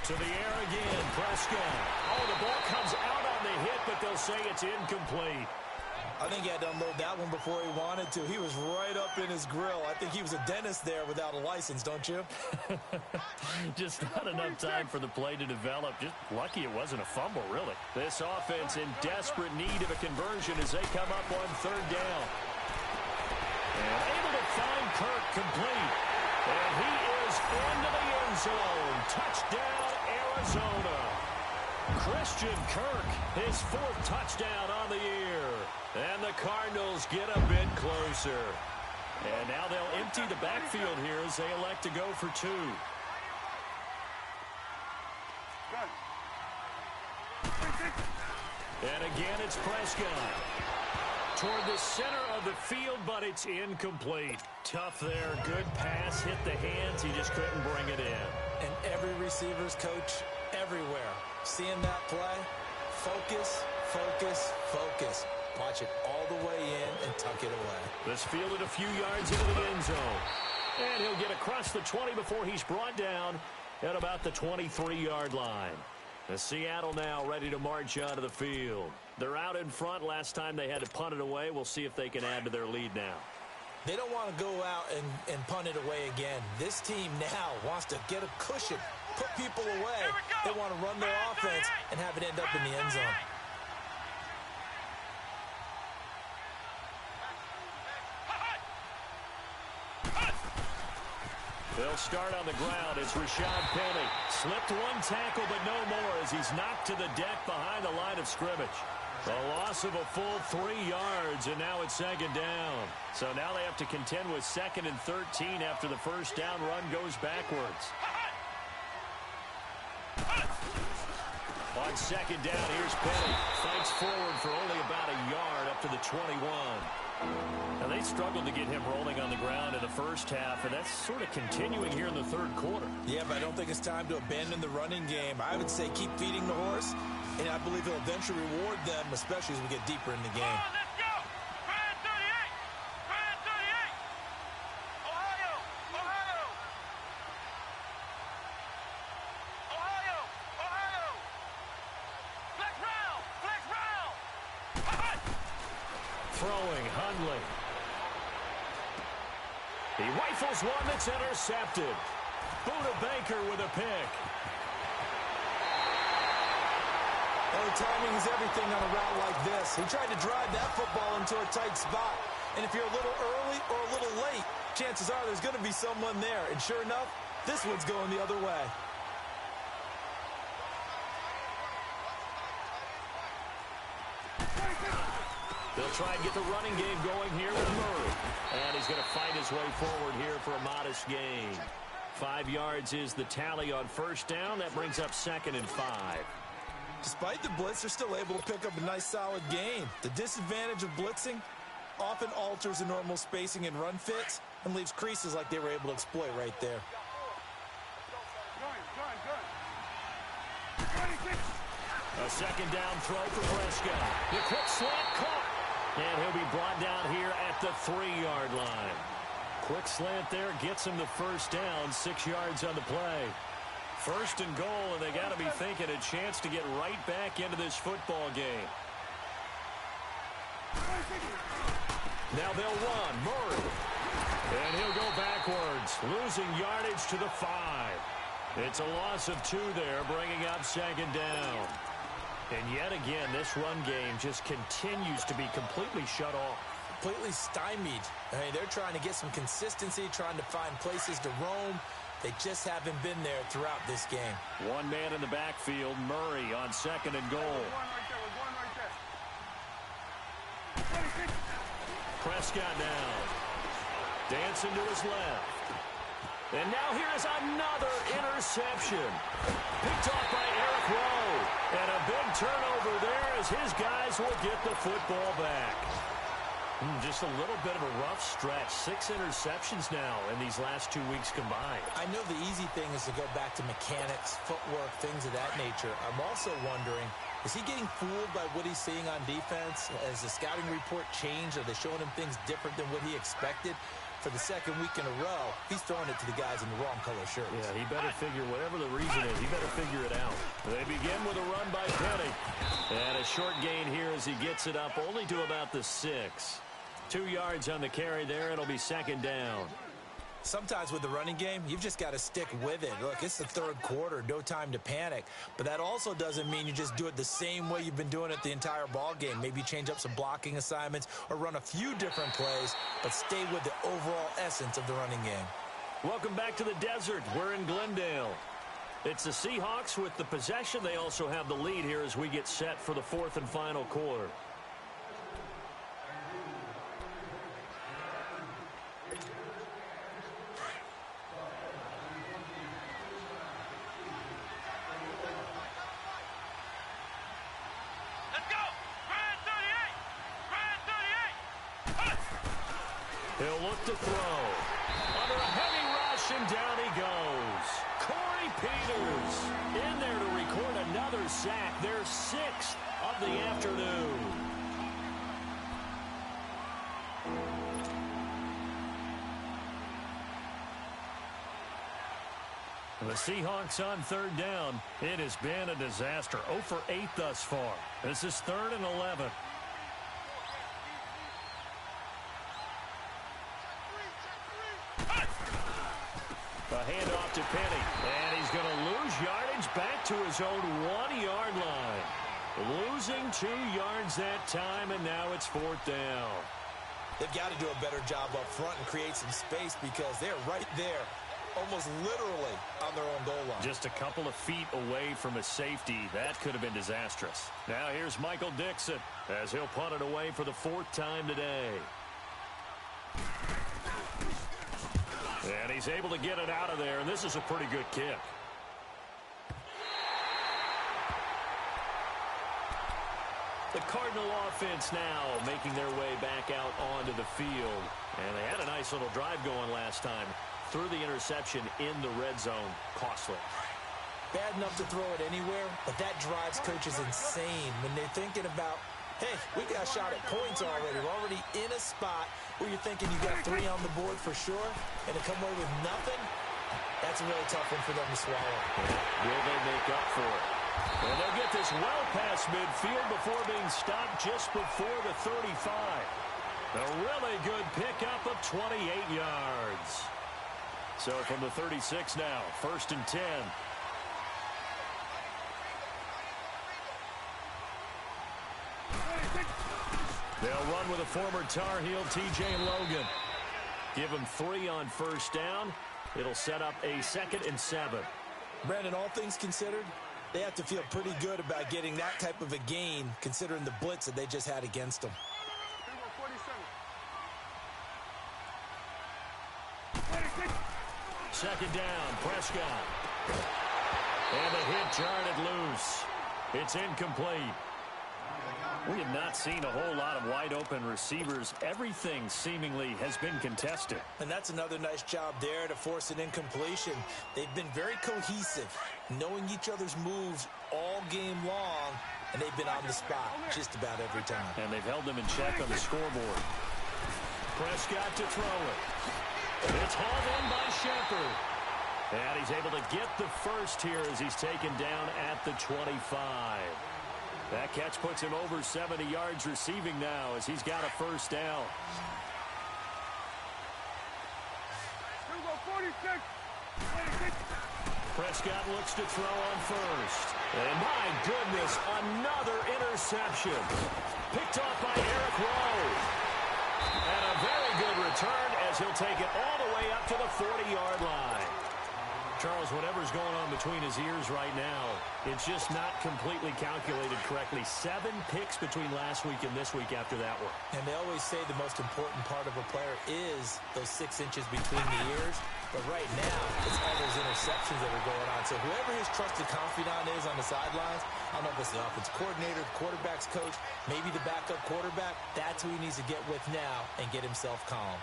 To the air again, Prescott. Oh, the ball comes out on the hit, but they'll say it's incomplete. I think he had to unload that one before he wanted to. He was right up in his grill. I think he was a dentist there without a license, don't you? Just not enough time for the play to develop. Just lucky it wasn't a fumble, really. This offense in desperate need of a conversion as they come up on third down. And able to find Kirk complete. And he is into the end zone. Touchdown, Arizona. Christian Kirk, his 4th touchdown on the year. And the Cardinals get a bit closer. And now they'll empty the backfield here as they elect to go for 2. And again, it's Prescott. toward the center of the field, but it's incomplete. Tough there. Good pass. Hit the hands. He just couldn't bring it in. And every receiver's coach everywhere. Seeing that play, focus, focus, focus. Watch it all the way in and tuck it away. This fielded a few yards into the end zone. And he'll get across the 20 before he's brought down at about the 23-yard line. The Seattle now ready to march out of the field. They're out in front. Last time they had to punt it away. We'll see if they can add to their lead now. They don't want to go out and punt it away again. This team now wants to get a cushion, put people away. They want to run their offense and have it end up in the end zone. They'll start on the ground. It's Rashad Penny. Slipped one tackle, but no more as he's knocked to the deck behind the line of scrimmage. A loss of a full 3 yards, and now it's second down. So now they have to contend with 2nd and 13 after the first down run goes backwards. On second down, here's Penny. Fights forward for only about a yard up to the 21. Now, they struggled to get him rolling on the ground in the first half, and that's sort of continuing here in the third quarter. Yeah, but I don't think it's time to abandon the running game. I would say keep feeding the horse, and I believe he'll eventually reward them, especially as we get deeper in the game. Let's go! Brand 38! Brand 38! Ohio! Ohio! Ohio! Ohio! Flex round! Flex round! Throwing, Hundley. He rifles one that's intercepted. Buda Baker with a pick. Well, timing is everything on a route like this. He tried to drive that football into a tight spot. And if you're a little early or a little late, chances are there's going to be someone there. And sure enough, this one's going the other way. They'll try and get the running game going here with Murray. And he's going to fight his way forward here for a modest gain. 5 yards is the tally on first down. That brings up 2nd and 5. Despite the blitz, they're still able to pick up a nice solid gain. The disadvantage of blitzing often alters the normal spacing and run fits and leaves creases like they were able to exploit right there. A second down throw for Prescott. The quick slant caught. And he'll be brought down here at the 3-yard line. Quick slant there gets him the first down, 6 yards on the play. First and goal, and they got to be thinking a chance to get right back into this football game. Now they'll run. Murray. And he'll go backwards, losing yardage to the 5. It's a loss of 2 there, bringing up second down. And yet again, this run game just continues to be completely shut off. Completely stymied. I mean, they're trying to get some consistency, trying to find places to roam. They just haven't been there throughout this game. One man in the backfield, Murray on second and goal. Prescott now. Dancing to his left. And now here is another interception. Picked off by Eric Rowe. And a big turnover there as his guys will get the football back. Just a little bit of a rough stretch. 6 interceptions now in these last 2 weeks combined. I know the easy thing is to go back to mechanics, footwork, things of that nature. I'm also wondering, is he getting fooled by what he's seeing on defense? Has the scouting report changed? Are they showing him things different than what he expected? For the second week in a row, he's throwing it to the guys in the wrong color shirts. Yeah, he better figure, whatever the reason is, he better figure it out. They begin with a run by Penny. And a short gain here as he gets it up only to about the 6. 2 yards on the carry there. It'll be second down. Sometimes with the running game, you've just got to stick with it. Look, it's the third quarter, no time to panic. But that also doesn't mean you just do it the same way you've been doing it the entire ball game. Maybe change up some blocking assignments or run a few different plays, but stay with the overall essence of the running game. Welcome back to the desert. We're in Glendale. It's the Seahawks with the possession. They also have the lead here as we get set for the 4th and final quarter. Let's go! Brand 38! Brand 38! He'll look to throw. Under a heavy rush, and down he goes. Corey Peters in there to record another sack, their 6th of the afternoon. The Seahawks on 3rd down. It has been a disaster. 0 for 8 thus far. This is 3rd and 11. A handoff to Penny. And he's going to lose yardage back to his own 1-yard line. Losing 2 yards that time, and now it's 4th down. They've got to do a better job up front and create some space because they're right there, almost literally on their own goal line. Just a couple of feet away from a safety. That could have been disastrous. Now here's Michael Dixon as he'll punt it away for the 4th time today. And he's able to get it out of there, and this is a pretty good kick. The Cardinal offense now making their way back out onto the field. And they had a nice little drive going last time. Threw the interception in the red zone. Costly. Bad enough to throw it anywhere, but that drives coaches insane when they're thinking about, hey, we got shot at points already. We're already in a spot where you're thinking you got 3 on the board for sure, and to come away with nothing, that's a really tough one for them to swallow. Will they make up for it? And they'll get this well past midfield before being stopped just before the 35. A really good pickup of 28 yards. So from the 36 now, 1st and 10. They'll run with a former Tar Heel, T.J. Logan. Give him 3 on 1st down. It'll set up a 2nd and 7. Brandon, all things considered, they have to feel pretty good about getting that type of a gain considering the blitz that they just had against them. 2nd down, Prescott. And the hit jarred it loose. It's incomplete. We have not seen a whole lot of wide-open receivers. Everything seemingly has been contested. And that's another nice job there to force an incompletion. They've been very cohesive, knowing each other's moves all game long, and they've been on the spot just about every time. And they've held them in check on the scoreboard. Prescott to throw it. It's hauled in by Shepard. And he's able to get the first here as he's taken down at the 25. That catch puts him over 70 yards receiving now as he's got a 1st down. Prescott looks to throw on 1st. And my goodness, another interception. Picked off by Eric Rowe. And a very good return as he'll take it all the way up to the 40-yard line. Charles, whatever's going on between his ears right now, it's just not completely calculated correctly. 7 picks between last week and this week after that one. And they always say the most important part of a player is those 6 inches between the ears. But right now, it's all those interceptions that are going on. So whoever his trusted confidant is on the sidelines, I don't know if it's the offense coordinator, the quarterback's coach, maybe the backup quarterback, that's who he needs to get with now and get himself calm.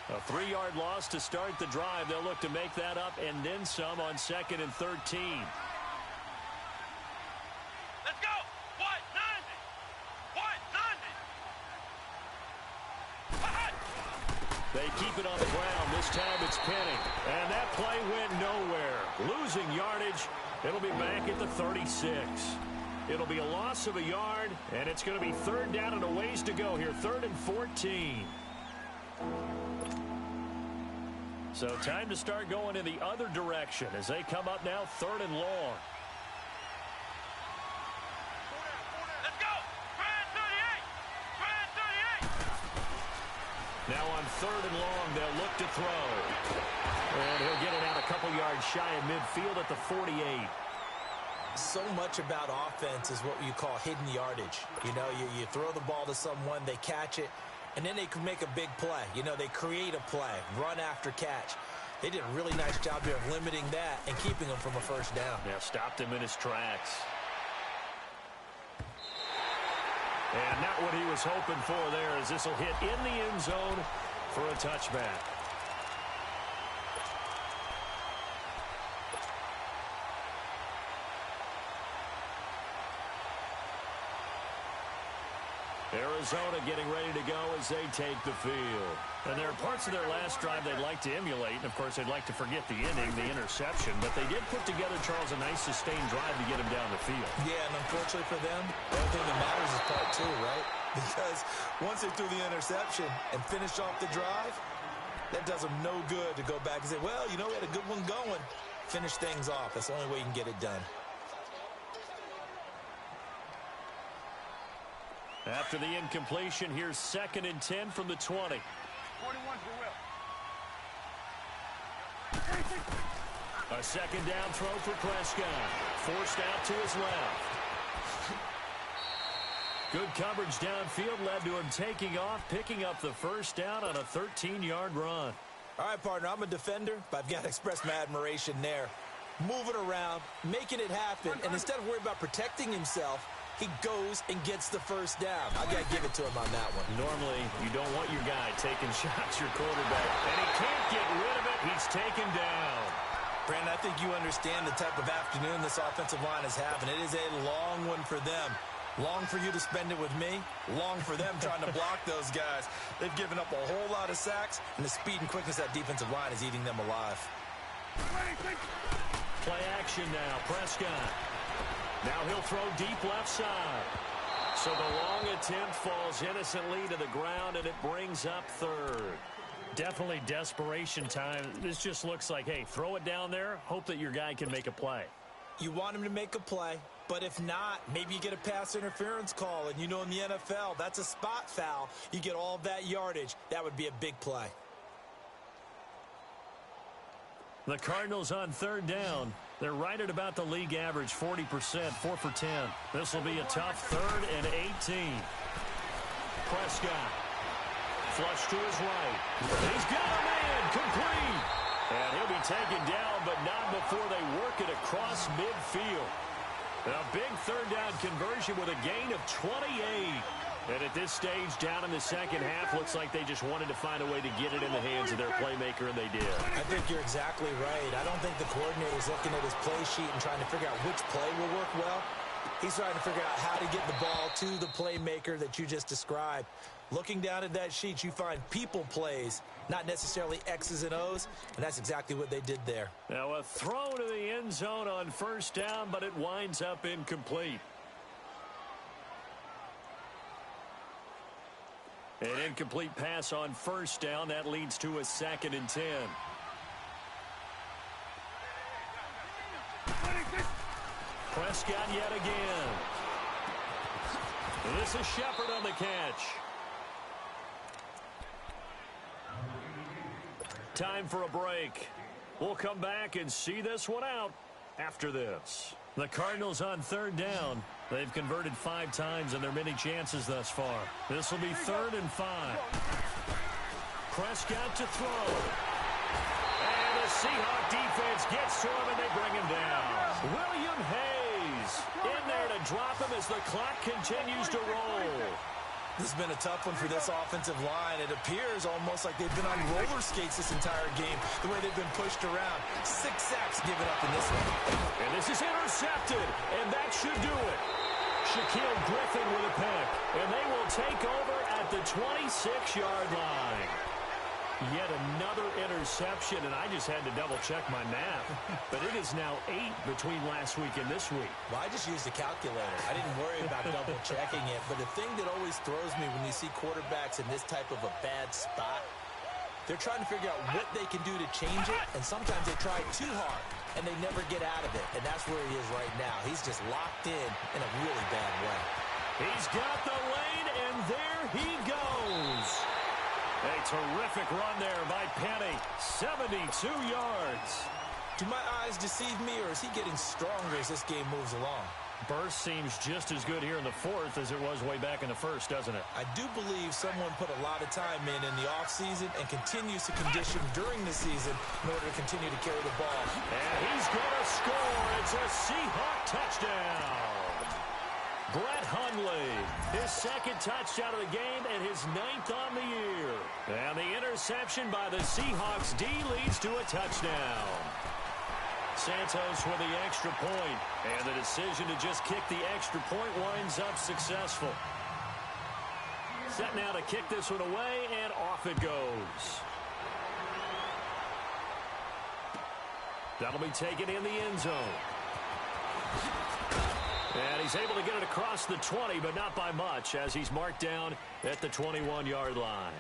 A 3-yard loss to start the drive. They'll look to make that up and then some on 2nd and 13. Let's go! 190! 190! They keep it on the ground. This time it's Penny. And that play went nowhere. Losing yardage. It'll be back at the 36. It'll be a loss of a yard, and it's going to be 3rd down and a ways to go here. 3rd and 14. So time to start going in the other direction as they come up now 3rd and long. Let's go! Try 38! Try 38! Now on 3rd and long, they'll look to throw. And he'll get it out a couple yards shy of midfield at the 48. So much about offense is what you call hidden yardage. You know, you throw the ball to someone, they catch it, and then they can make a big play. You know, they create a play, run after catch. They did a really nice job here of limiting that and keeping him from a 1st down. Yeah, stopped him in his tracks. And not what he was hoping for there, as this will hit in the end zone for a touchback. Arizona getting ready to go as they take the field. And there are parts of their last drive they'd like to emulate. And, of course, they'd like to forget the inning, the interception. But they did put together, Charles, a nice sustained drive to get him down the field. Yeah, and unfortunately for them, the only thing that matters is part two, right? Because once they threw the interception and finished off the drive, that does them no good to go back and say, well, you know, we had a good one going. Finish things off. That's the only way you can get it done. After the incompletion, here's 2nd and 10 from the 20. 41 for Will. A second down throw for Prescott. Forced out to his left. Good coverage downfield led to him taking off, picking up the first down on a 13-yard run. All right, partner, I'm a defender, but I've got to express my admiration there. Moving around, making it happen, and instead of worrying about protecting himself, he goes and gets the first down. I got to give it to him on that one. Normally, you don't want your guy taking shots, your quarterback, and he can't get rid of it. He's taken down. Brandon, I think you understand the type of afternoon this offensive line is having. It is a long one for them. Long for you to spend it with me. Long for them trying to block those guys. They've given up a whole lot of sacks, and the speed and quickness of that defensive line is eating them alive. Play action now. Prescott. Now he'll throw deep left side. So the long attempt falls innocently to the ground, and it brings up 3rd. Definitely desperation time. This just looks like, hey, throw it down there, hope that your guy can make a play. You want him to make a play, but if not, maybe you get a pass interference call, and you know in the NFL, that's a spot foul. You get all of that yardage. That would be a big play. The Cardinals on 3rd down. They're right at about the league average, 40%, 4 for 10. This will be a tough 3rd and 18. Prescott. Flush to his right. He's got a man. Complete. And he'll be taken down, but not before they work it across midfield. A big 3rd down conversion with a gain of 28. And at this stage, down in the second half, looks like they just wanted to find a way to get it in the hands of their playmaker, and they did. I think you're exactly right. I don't think the coordinator's looking at his play sheet and trying to figure out which play will work well. He's trying to figure out how to get the ball to the playmaker that you just described. Looking down at that sheet, you find people plays, not necessarily X's and O's, and that's exactly what they did there. Now a throw to the end zone on 1st down, but it winds up incomplete. An incomplete pass on 1st down. That leads to a 2nd and 10. Prescott yet again. This is Shepard on the catch. Time for a break. We'll come back and see this one out after this. The Cardinals on 3rd down. They've converted 5 times in their many chances thus far. This will be 3rd and 5. Prescott to throw. And the Seahawk defense gets to him, and they bring him down. William Hayes in there to drop him as the clock continues to roll. This has been a tough one for this offensive line. It appears almost like they've been on roller skates this entire game, the way they've been pushed around. 6 sacks given up in this one. And this is intercepted, and that should do it. Shaquille Griffin with a pick, and they will take over at the 26-yard line. Yet another interception, and I just had to double-check my math. But it is now 8 between last week and this week. Well, I just used a calculator. I didn't worry about double-checking it. But the thing that always throws me when you see quarterbacks in this type of a bad spot, they're trying to figure out what they can do to change it, and sometimes they try too hard, and they never get out of it. And that's where he is right now. He's just locked in a really bad way. He's got the lane, and there he goes. A terrific run there by Penny. 72 yards. Do my eyes deceive me, or is he getting stronger as this game moves along? Burst seems just as good here in the 4th as it was way back in the 1st, doesn't it? I do believe someone put a lot of time in the offseason and continues to condition during the season in order to continue to carry the ball. And he's going to score. It's a Seahawk touchdown. Brett Hundley, his second touchdown of the game and his 9th on the year. And the interception by the Seahawks D leads to a touchdown. Santos with the extra point, and the decision to just kick the extra point winds up successful. Set now to kick this one away, and off it goes. That'll be taken in the end zone. And he's able to get it across the 20, but not by much, as he's marked down at the 21-yard line.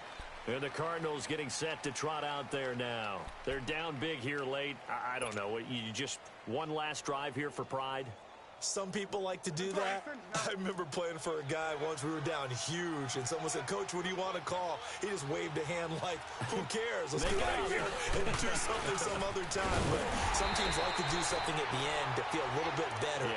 And the Cardinals getting set to trot out there now. They're down big here late. I don't know. You just one last drive here for pride? Some people like to do that. I remember playing for a guy once. We were down huge, and someone said, "Coach, what do you want to call?" He just waved a hand like, "Who cares? Let's get out of here and do something some other time." But some teams like to do something at the end to feel a little bit better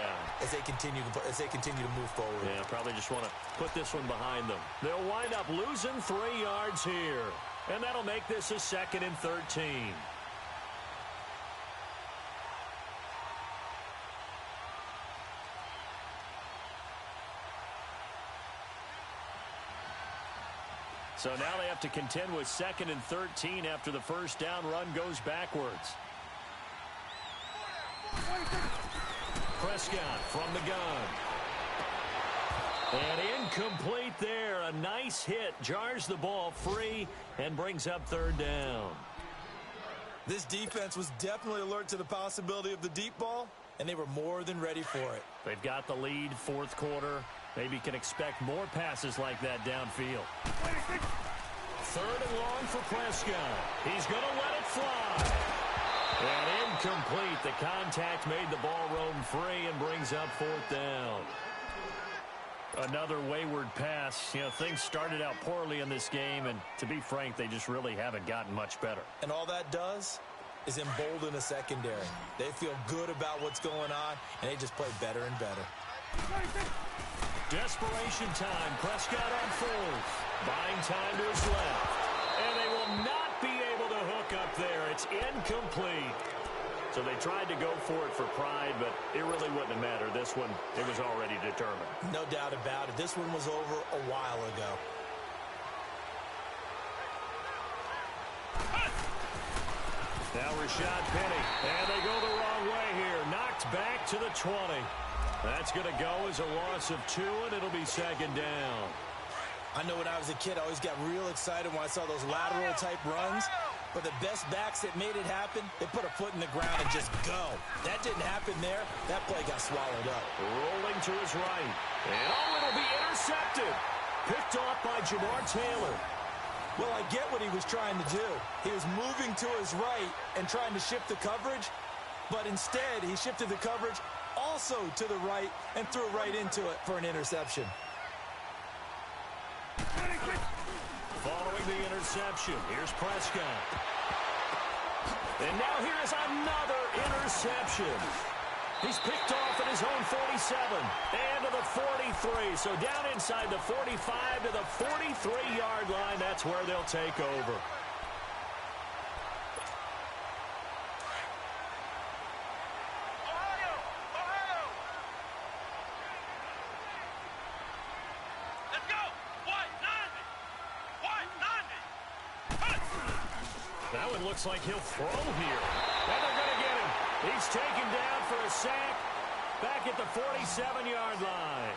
as they continue to move forward. Yeah, probably just want to put this one behind them. They'll wind up losing 3 yards here, and that'll make this a 2nd and 13. So now they have to contend with 2nd and 13 after the first down run goes backwards. Prescott from the gun. And incomplete there. A nice hit. Jars the ball free and brings up 3rd down. This defense was definitely alert to the possibility of the deep ball, and they were more than ready for it. They've got the lead, 4th quarter. Maybe can expect more passes like that downfield. 3rd and long for Prescott. He's going to let it fly. And incomplete. The contact made the ball roam free and brings up 4th down. Another wayward pass. You know, things started out poorly in this game, and to be frank, they just really haven't gotten much better. And all that does is embolden a secondary. They feel good about what's going on, and they just play better and better. Desperation time. Prescott on 4th. Buying time to his left. And they will not be able to hook up there. It's incomplete. So they tried to go for it for pride, but it really wouldn't have mattered. This one, it was already determined. No doubt about it. This one was over a while ago. Now Rashad Penny. And they go the wrong way here. Knocked back to the 20. That's going to go as a loss of 2, and it'll be 2nd down. I know when I was a kid, I always got real excited when I saw those lateral-type runs. But the best backs that made it happen, they put a foot in the ground and just go. That didn't happen there. That play got swallowed up. Rolling to his right. And it'll be intercepted. Picked off by Jamar Taylor. Well, I get what he was trying to do. He was moving to his right and trying to shift the coverage. But instead, he shifted the coverage also to the right and threw right into it for an interception. Following the interception, here's Prescott. And now here is another interception. He's picked off at his own 47 and to the 43. So down inside the 45 to the 43-yard line. That's where they'll take over. That one looks like he'll throw here. And they're going to get him. He's taken down for a sack back at the 47-yard line.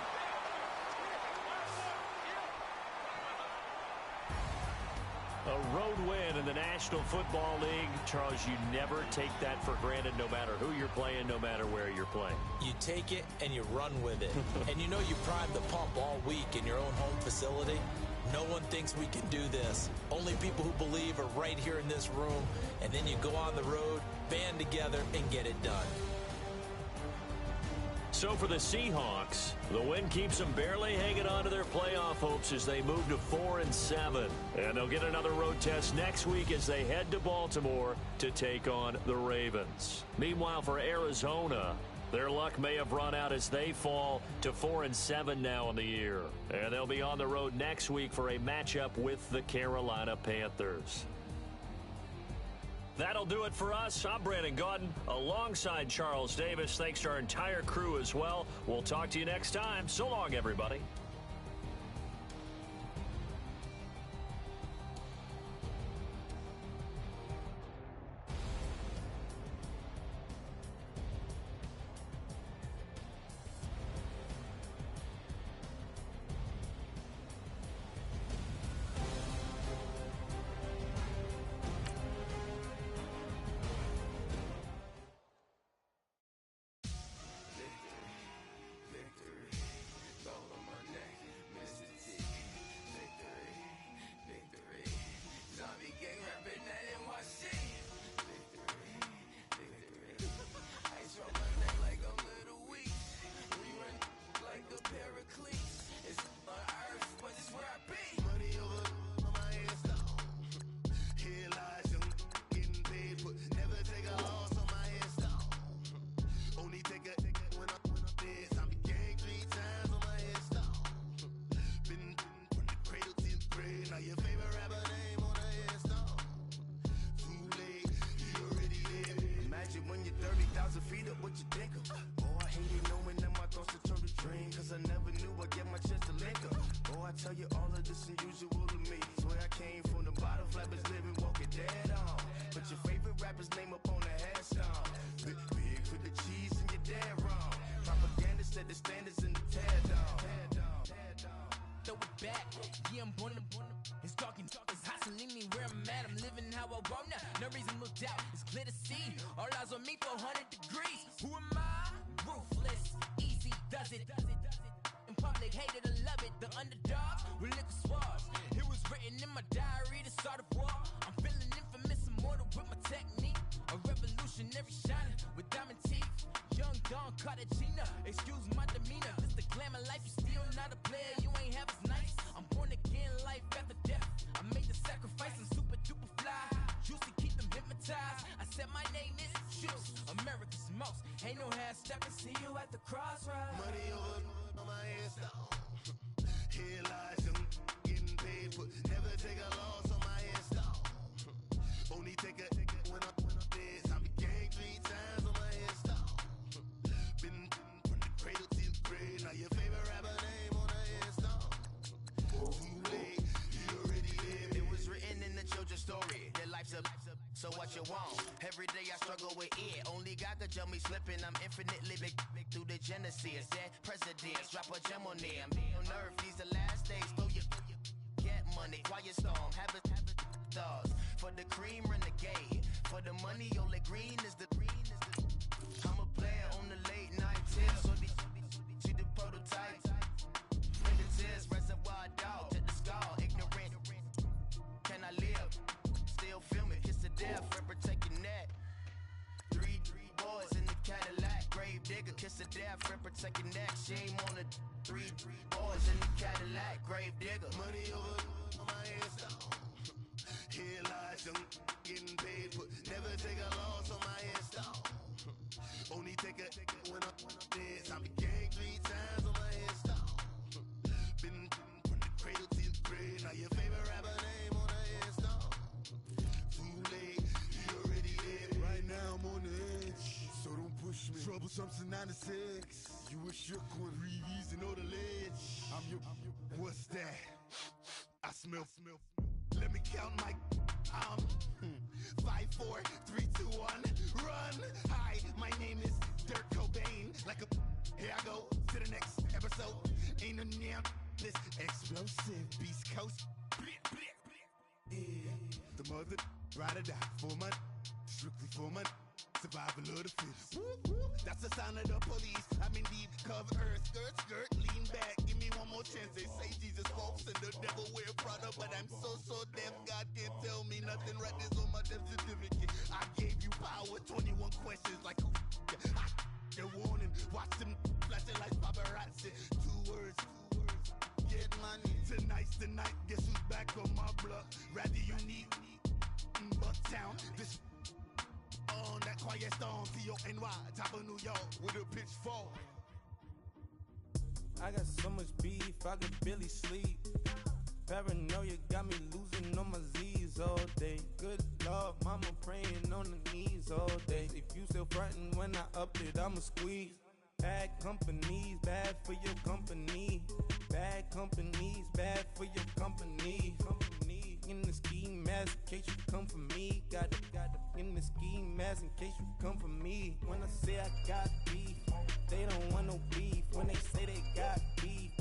A road win in the National Football League. Charles, you never take that for granted no matter who you're playing, no matter where you're playing. You take it and you run with it. And you know you primed the pump all week in your own home facility. No one thinks we can do this. Only people who believe are right here in this room. And then you go on the road, band together, and get it done. So for the Seahawks, the win keeps them barely hanging on to their playoff hopes as they move to 4-7. And they'll get another road test next week as they head to Baltimore to take on the Ravens. Meanwhile, for Arizona, their luck may have run out as they fall to 4-7 now in the year. And they'll be on the road next week for a matchup with the Carolina Panthers. That'll do it for us. I'm Brandon Gaudin alongside Charles Davis. Thanks to our entire crew as well. We'll talk to you next time. So long, everybody. So what you want? Every day I struggle with it. Only God could tell me slipping. I'm infinitely big through the Genesis. Dead presidents, drop a gem on them. On earth, these the last days. Throw your get money, quiet storm. Have a thoughts for the cream renegade. For the money, only green is the. I'm a player on the late night tips. So see the prototype. Fingertips, reservoir dog to the skull. Ignorant. Can I live? Still film it, kiss to death, and protect your neck. Three boys in the Cadillac, grave digger, kiss to death, and protect your neck. Shame on the three boys in the Cadillac, grave digger. Money over my hands down. Here lies young, getting paid, but never take a loss on my hands down. Only take a when I'm dead. I be gang 3 times on my hands down. Been from the cradle to the grave. Now your favorite rapper name on the hands down. Right now I'm on the edge, so don't push me. Troublesome to 96. You a shook one, Reeves and know the ledge. I'm your, what's that? I smell. Let me count my, 5, 4, 3, 2, 1, run. Hi, my name is Dirk Cobain. Like a, here I go to the next episode. Ain't no damn this explosive Beast Coast. Yeah. The mother ride or die for my, strictly for my, survival of the fittest. That's the sign of the police. I'm indeed cover earth, skirt, lean back. Give me one more chance. They say Jesus walks and the devil wear Prada, but I'm so deaf. God can't tell me nothing. Right this on my death certificate. I gave you power. 21 questions like who? They're warning. Watch them flashing like paparazzi. 2 words. Get money. Tonight's the night. Guess who's back on my block? Rather unique. Bucktown. This on that quiet storm. T-O-N-Y. Top of New York with a pitchfork. I got so much beef, I could barely sleep. Paranoia got me losing on my Z's all day. Good Lord, mama praying on the knees all day. If you still frontin' when I upped it, I'ma squeeze. Bad companies, bad for your company. Bad companies, bad for your company. Company in the ski mask in case you come for me. Got it in the ski mask in case you come for me. When I say I got beef, they don't want no beef. When they say they got beef,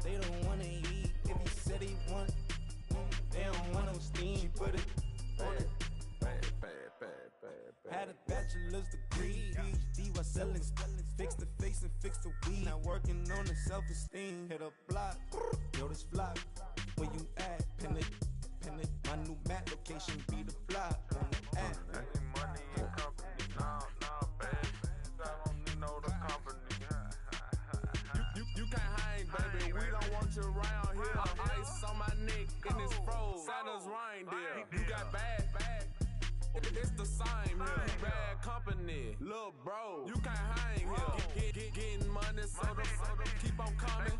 they don't wanna eat. If you said they want, they don't want no steam. Put it on it. Had a bachelor's degree, PhD while selling. Fix the face and fix the weed. Now working on the self-esteem. Hit a block, yo this flock. Where you at? Pin it. My new map location be the block on the app. Money in company, no, baby. I don't need no the company. You can't hang, baby. We don't want you around here. Ice on my neck and it's froze. Santa's reindeer. You got bad. It's the same here. Bad company, little bro. You can't hang here. Getting money, so the keep on coming.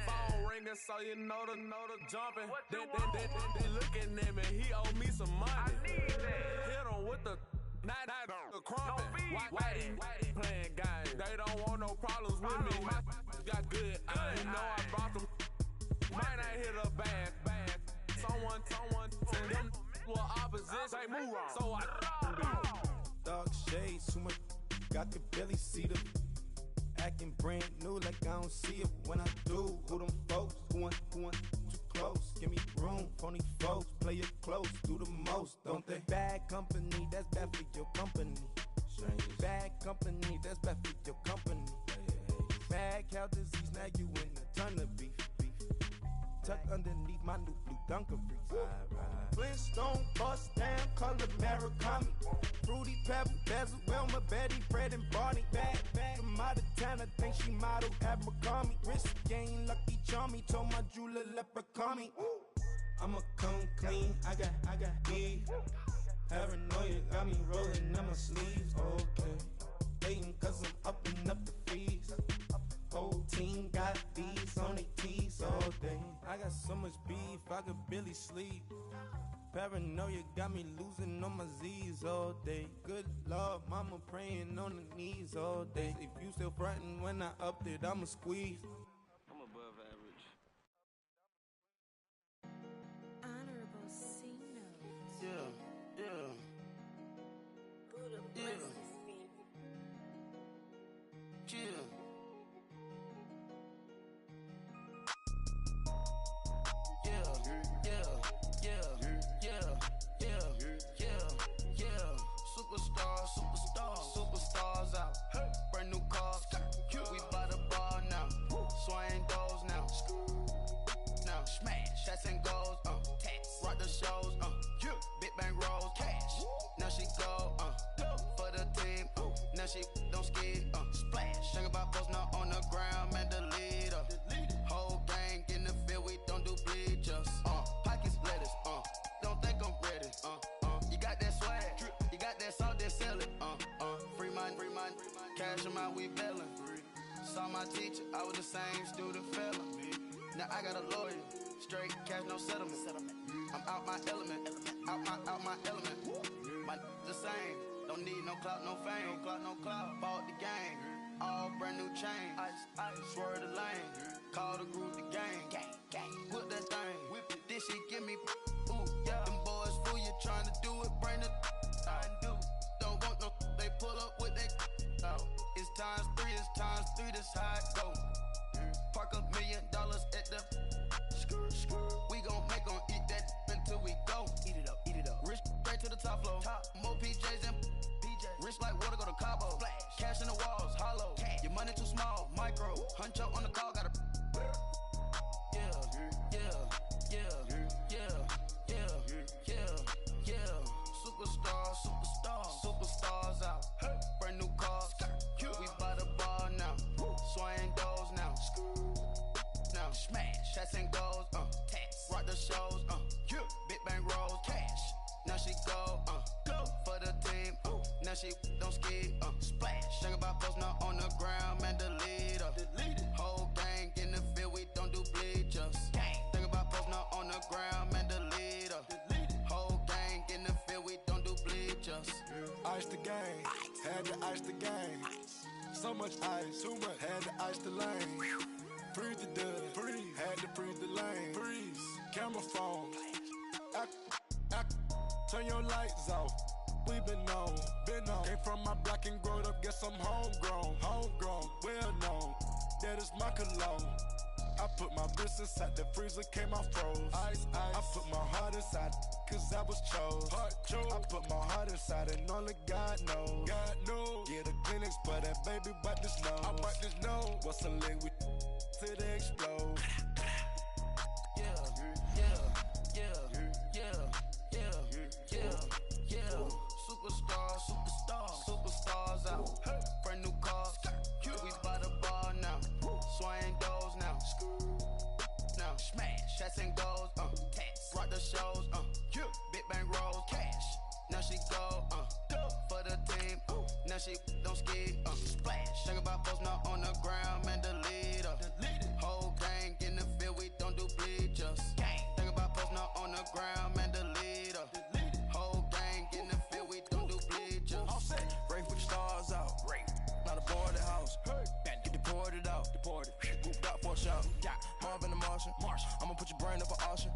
Phone ringing, so you know the jumping. They looking at me. He owe me some money. Hit him with the night crumping. Why playing games? They don't want no problems with me. My got good. I know I brought them. Might not hit a bad. Someone tell them. Well, opposition, they move wrong, so I Dark shades, too much, I could barely see them. Acting brand new like I don't see it when I do. Who them folks, who want too close? Give me room, phony folks, play it close, do the most, don't they? Bad company, that's bad for your company. Bad company, that's bad for your company. Bad cow disease, now you in a ton of beef. Tuck underneath my new blue Dunkaroos. Flintstone bust down, color Murakami. Fruity Pebble, Bezel, Wilma, Betty, Fred, and Barney. Bad from out of town, I think she model Abercrombie. Wrist game, Lucky Charmy, told my jeweler leprechaun. I'ma come clean, I got beef. Paranoia got me rolling on my sleeves, okay. Hating cause I'm upping up the fees. Whole team got beats on their teeth all day. I got so much beef, I could barely sleep. Paranoia got me losing on my Z's all day. Good Lord, mama praying on the knees all day. If you still frontin' when I upped it, I'ma squeeze. I'm above average. Honorable C notes. Yeah. Buddha Yeah. blesses me. Chill. Superstars out. Brand new cars. We by the bar now. Swaying doors now. Now smash. Shots and goals. Rock the shows. Big bang rolls. Cash. Now she go. For the team. Now she don't skid. Splash. Think about post now on the ground. Man, the leader. Whole gang in the field. We don't do bleachers. Pockets lettuce. Don't think I'm ready. You got that swag. You got that salt, that sell it. Free mind. Cash them out, we bailin'. Saw my teacher, I was the same student fella. Now I got a lawyer, straight cash, no settlement. I'm out my element, out my element. My the same, don't need no clout, no fame. No clout, bought the game, all brand new chain. I swerve the lane, call the group the gang. Whip that thing, whip it, this shit give me. Ooh, yeah. Them boys fool you trying to do it, bring the. Don't want no, they pull up with they. It's times three, this how it go. Park $1 million at the. We gon' eat that until we go. Eat it up. Rich straight to the top floor. More PJs and rich like water, go to Cabo. Splash. Cash in the walls, hollow. Cash. Your money too small, micro. Huncho on the call, gotta. Superstars out. Brand new cars. We by the bar now. Swaying doors now. Now smash. Shots and goals. Rock the shows. Big bang rolls. Cash. Now she go. For the team. Now she don't skid. Splash. Think about post now on the ground. Man, the leader. Whole gang in the field. We don't do bleachers. Think about post now on ice the game. Had to ice the game. So much ice, too much. Had to ice the lane. Freeze the dud, freeze. Had to freeze the lane. Freeze. Camera phone. Turn your lights off. We been on. Came from my block and growed up. Guess I'm homegrown, well known. That is my cologne. I put my wrist inside the freezer, came out froze. Ice. I put my heart inside, cause I was chose. I put my heart inside and only God knows. Yeah, the clinics, but that baby bite this nose. I bite this nose. What's a liquid till they explode? Superstars out. Brand new cars. We by the bar now. Swaying doors now. Smash. Shots and goals. Tax. Rock the shows. Big bang rolls. Cash. Now she go. For the team. Now she don't ski. Splash. Think about post now on the ground. Man, the leader. Whole gang in the field. We don't do bleachers. Think about post now on the ground. Man, the leader. Whole gang in the field. We don't do bleachers. Rain for the stars out. Not a boarded house. Get deported out. Moved out for a shot. Marvin the Martian. I'ma put your brain up for auction.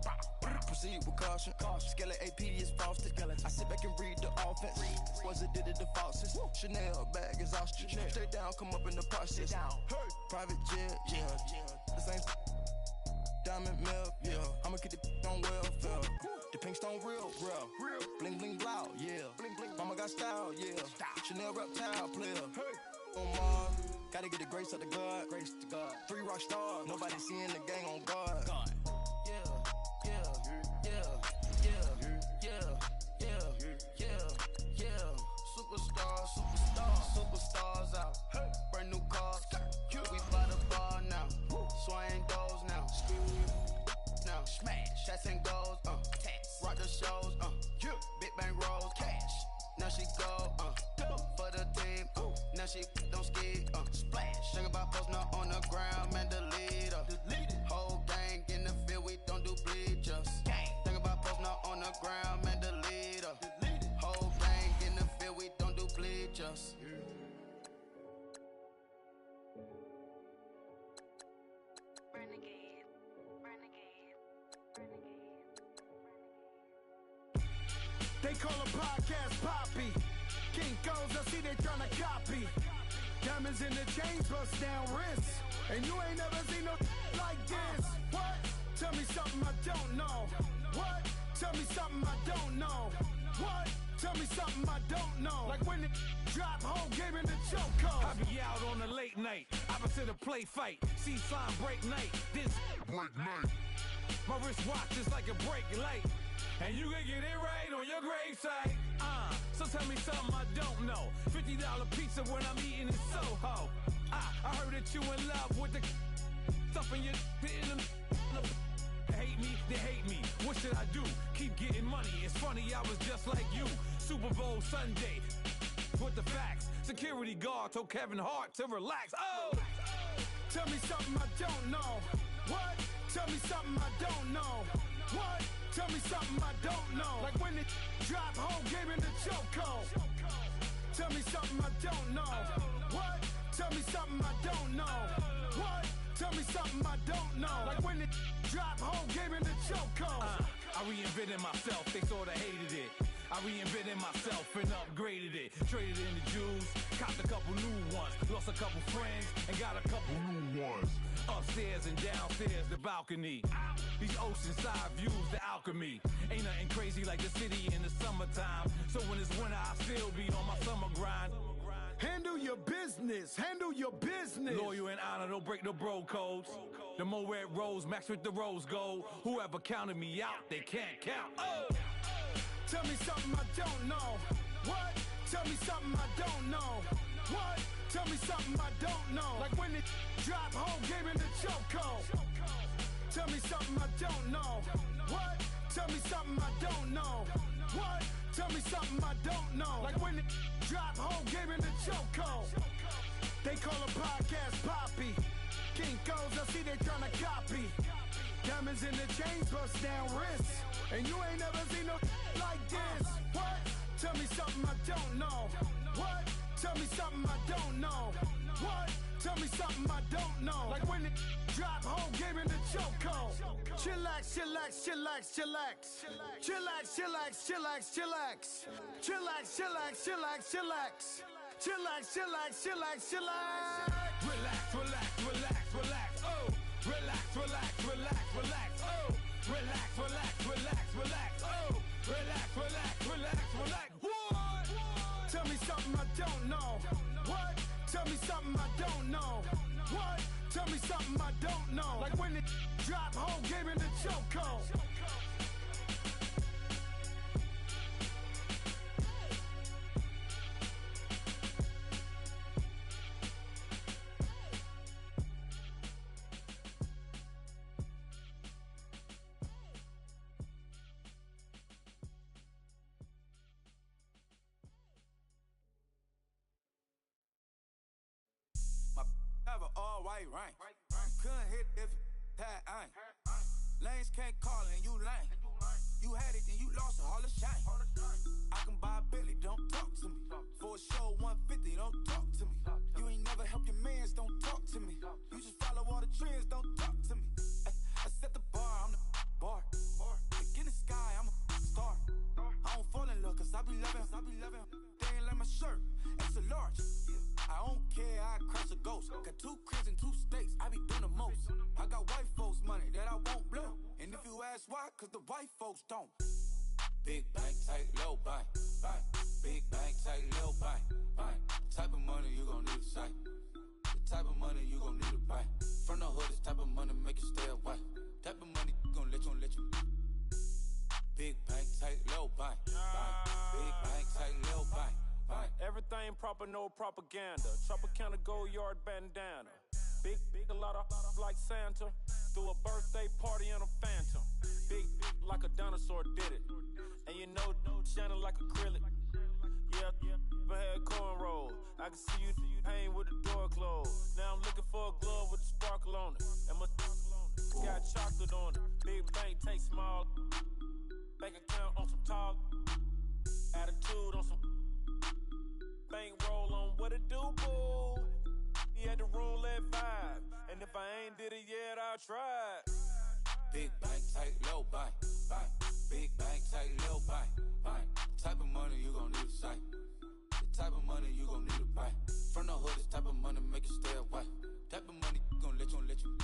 Proceed with caution. Skeleton AP is frosted. I sit back and read the offense. Was it did it the faucets? Chanel bag is ostrich. Stay down, come up in the process. Private jet, yeah. The same diamond milk, yeah. I'ma keep the on welfare. The pink stone real. Bling bling blow, yeah. Mama got style, yeah. Chanel reptile player. On Mars, gotta get the grace of the God. 3 rock stars, nobody seeing the gang on guard. Superstars out. Brand new cars. We by the bar now. Swaying doors now. Smash. Shots and goals. Tax. Rock the shows. Big bang rolls. Cash. Now she go. For the team. Now she don't ski. Splash. Think about post now on the ground. Man, the leader. Whole gang in the field. We don't do bleachers. Think about post now on the ground. Man, the leader. Whole gang in the field. We don't do bleachers. They call a podcast Poppy. Kinkos, I see they tryna copy. Diamonds in the chains, bust down wrists. And you ain't never seen no like this. What? Tell me something I don't know. What? Tell me something I don't know. What? Tell me something I don't know. Like when it drop, whole game in the chokehold. I be out on a late night, opposite a play fight. See slime break night, this break night. My wrist watch is like a break light. And you can get it right on your gravesite. So tell me something I don't know. $50 pizza when I'm eating in Soho. I heard that you in love with the stuff in your hate me, they hate me. What should I do? Keep getting money. It's funny, I was just like you. Super Bowl Sunday with the facts. Security guard told Kevin Hart to relax. Oh! Tell me something I don't know. What? Tell me something I don't know. What? Tell me something I don't know. Like when it drop, whole game in the chokehold. Tell me something I don't know. What? Tell me something I don't know. What? Tell me something I don't know. Like when it drop, whole game in the chokehold. I reinvented myself, they sorta hated it. I reinvented myself and upgraded it. Traded in the Jews, copped a couple new ones. Lost a couple friends and got a couple new ones. Upstairs and downstairs, the balcony. These oceanside views, the alchemy. Ain't nothing crazy like the city in the summertime. So when it's winter, I still be on my summer grind. Handle your business, handle your business. Loyal and honor, don't break no bro codes. The more red rose, max with the rose gold. Whoever counted me out, they can't count. Oh! Tell me something I don't know. What? Tell me something I don't know. What? Tell me something I don't know. Like when it drop, whole game in the chokehold. Tell me something I don't know. What? Tell me something I don't know. What? Tell me something I don't know. Like when it drop, whole game in the chokehold. They call a podcast Poppy. Kinkos, I see they tryna copy. Diamonds in the chains, bust down wrists. And you ain't never seen no like this. What? Tell me something I don't know. What? Tell me something I don't know. What? Tell me something I don't know. Like when it drop, whole game in the chokehold. Chillax, chillax, chillax, chillax. Chillax, chillax, chillax, chillax. Chillax, chillax, chillax, chillax. Chillax, chillax, chillax, chillax. Relax, relax, relax, relax. Oh, relax, relax, relax, relax. Oh, relax, relax, relax, relax. Oh, relax, relax, relax, relax. What? Tell me something I don't know. What? Tell me something I don't know. What? Tell me something I don't know. Like when it drop, whole game in the chokehold. Have an all-white rank. Couldn't hit if it had ain't. Lanes can't call and you lame. You had it, then you lost it, all the shame. I can buy a Billy, don't talk to me. For a show 150, don't talk to me. You ain't never help your mans, don't talk to me. You just follow all the trends, don't talk to me. I set the bar, I'm the bar. Look in the sky, I'm a star. I don't fall in love, cause I be loving. They ain't like my shirt, extra large. I don't care, I crash a ghost. Got 2 cribs and 2 states, I be doing the most. I got white folks money that I won't blow. And if you ask why, cause the white folks don't. Big bank, tight, low bank, bank. Big bank, tight, low bank, bank. Type of money you gon' need a sight. The type of money you gon' need a buy. From the hood, this type of money make you stay away. Type of money gon' let you. Big bank, tight, low bank, bank. Big bank, tight, low bank. Everything proper, no propaganda. Tropicana gold yard bandana. Big, a lot of like Santa. Threw a birthday party in a phantom. Big, like a dinosaur did it. And you know, shining like acrylic. Yeah, I had cornrows. I can see you hang with the door closed. Now I'm looking for a glove with a sparkle on it. And my got chocolate on it. Big bank, take small. Bank account on some tall. Attitude on some. Bankroll on what it do, boo. He had the roulette vibe. And if I ain't did it yet, I'll try. Big bank, tight, low bank, bank. Big bank, tight, low bank, bank. Type of money you gon' need a sight. The type of money you gon' need to buy. From the hood, this type of money make you stay away. Type of money gon' let you.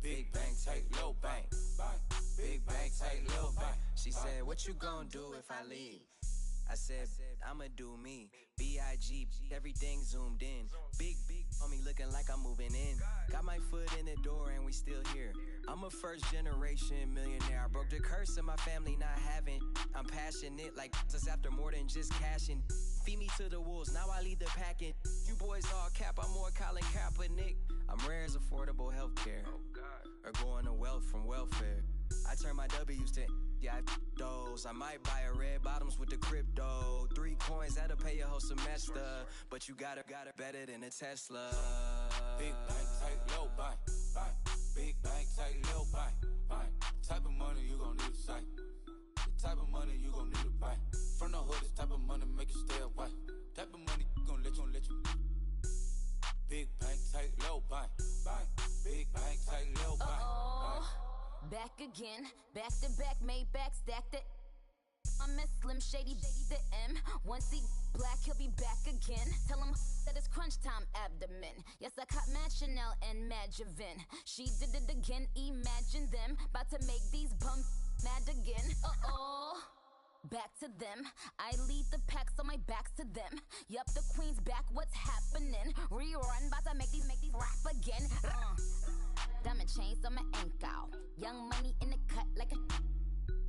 Big bank, tight, low bank, bank. Big bank, tight, low bank. She said, what you gon' do if I leave? I said, I'ma do me. B.I.G. Everything zoomed in. Big on me looking like I'm moving in. Got my foot in the door and we still here. I'm a first generation millionaire. I broke the curse of my family not having. I'm passionate like us after more than just cashing. Feed me to the wolves, now I lead the packing. You boys all cap, I'm more Colin Kaepernick. I'm rare as affordable healthcare. Or going to wealth from welfare. I turn my W's to those. I might buy a red bottoms with the crypto. 3 coins, that'll pay your whole semester. But you gotta better than a Tesla. Big bank, tight, low bank, bank. Big bank, tight, low bank, bank. Type of money you gon' need a sight. The type of money you gon' need to buy. From the hood, this type of money make you stay away. Type of money gon' let you. Big bank, tight, low bank, bank. Big bank, tight, low bank, bank. Back again, back to back, made back, stacked it. I'm a Slim Shady, the M. Once he black, he'll be back again. Tell him that it's crunch time abdomen. Yes, I caught Mad Chanel and Mad Javin. She did it again, imagine them. About to make these bums mad again. Back to them. I lead the pack, so my back's to them. Yup, the queen's back, what's happening? Rerun, about to make these rap again. Diamond chains on my ankle. Young money in the cut like a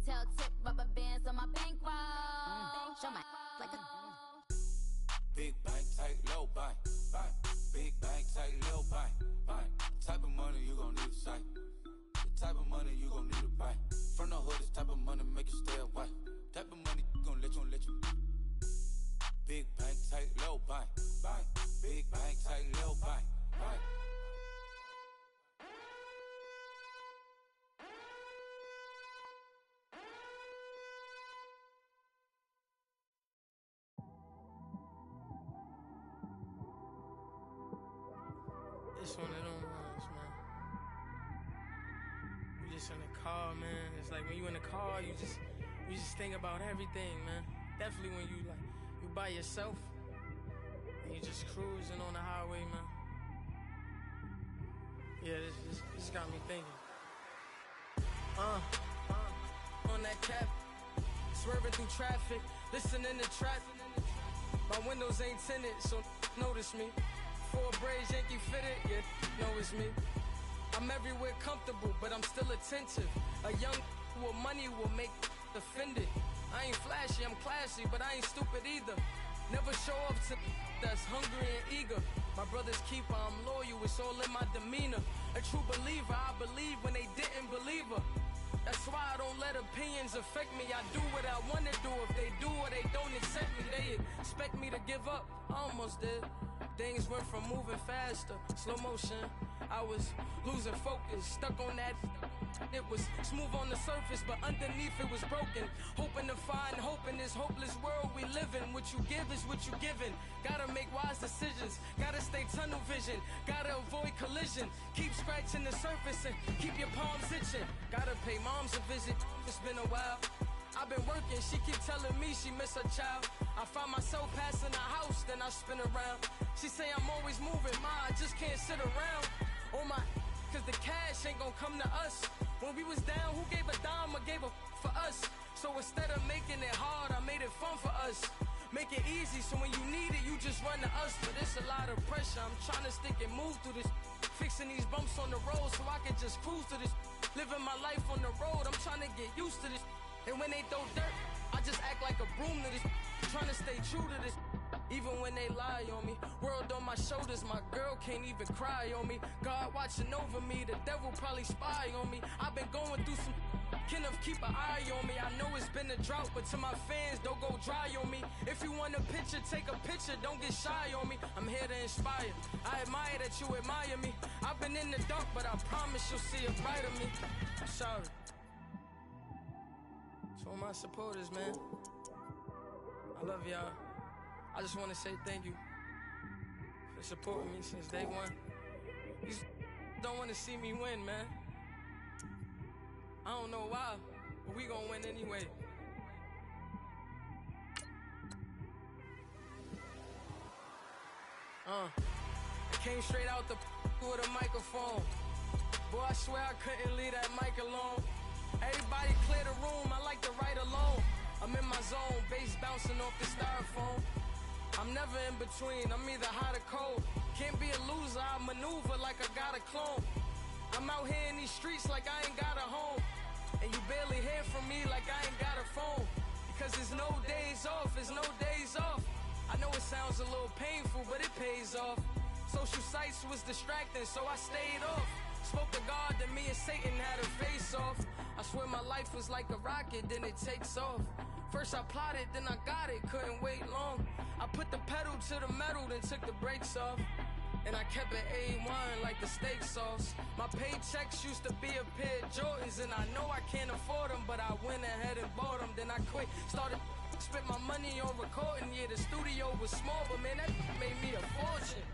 tail tip, rubber bands on my bankroll. Show my like a Big bank, tight, low bank, bank. Big bank, tight, low bank, bank. Type of money you gon' need a sight. The type of money you gon' need to buy. From the hood, this type of money make you stay away. Type of money gon' let you. Big bank, tight, low bank, bank. Big bank, tight, low bank, bank. It's one of them ones, man. You just in the car, man. It's like when you in the car, you just think about everything, man. Definitely when you by yourself and you just cruising on the highway, man. Yeah, this got me thinking. On that cap, swerving through traffic, listening to trap. My windows ain't tinted, so notice me. For a braids, Yankee fitted, yeah, know it's me. I'm everywhere comfortable, but I'm still attentive. A young with money will make offended. I ain't flashy, I'm classy, but I ain't stupid either. Never show up to that's hungry and eager. My brother's keeper, I'm loyal, it's all in my demeanor. A true believer, I believe when they didn't believe her. That's why I don't let opinions affect me. I do what I want to do. If they do or they don't accept me, they expect me to give up. I almost did. Things went from moving faster, slow motion. I was losing focus, stuck on that. It was smooth on the surface, but underneath it was broken. Hoping to find hope in this hopeless world we live in. What you give is what you given. Gotta make wise decisions. Gotta stay tunnel vision. Gotta avoid collision. Keep scratching the surface and keep your palms itching. Gotta pay moms a visit. It's been a while. I've been working, she keep telling me she miss her child. I find myself passing the house, then I spin around. She say I'm always moving, I just can't sit around. Oh my, cause the cash ain't gon' come to us. When we was down, who gave a dime or gave a for us? So instead of making it hard, I made it fun for us. Make it easy, so when you need it, you just run to us. But it's a lot of pressure, I'm trying to stick and move through this. Fixing these bumps on the road so I can just cruise to this. Living my life on the road, I'm trying to get used to this. And when they throw dirt, I just act like a broom to this. Trying to stay true to this. Even when they lie on me. World on my shoulders, my girl can't even cry on me. God watching over me, the devil probably spy on me. I've been going through some. Kenneth, keep an eye on me. I know it's been a drought, but to my fans, don't go dry on me. If you want a picture, take a picture, don't get shy on me. I'm here to inspire. I admire that you admire me. I've been in the dark, but I promise you'll see a brighter me. I'm sorry. To all my supporters, man, I love y'all. I just want to say thank you for supporting me since day one. You don't want to see me win, man. I don't know why, but we gon' win anyway. I came straight out the with a microphone. Boy, I swear I couldn't leave that mic alone. Everybody clear the room, I like to write alone. I'm in my zone, bass bouncing off the styrofoam. I'm never in between, I'm either hot or cold. Can't be a loser, I maneuver like I got a clone. I'm out here in these streets like I ain't got a home. And you barely hear from me like I ain't got a phone. Because there's no days off, there's no days off. I know it sounds a little painful, but it pays off. Social sites was distracting, so I stayed off. Spoke to God, then me and Satan had a face off. I swear my life was like a rocket, then it takes off. First I plotted, then I got it, couldn't wait long. I put the pedal to the metal, then took the brakes off. And I kept it A1 like the steak sauce. My paychecks used to be a pair of Jordans, and I know I can't afford them, but I went ahead and bought them. Then I quit, started spent my money on recording. Yeah, the studio was small, but man, that made me a fortune.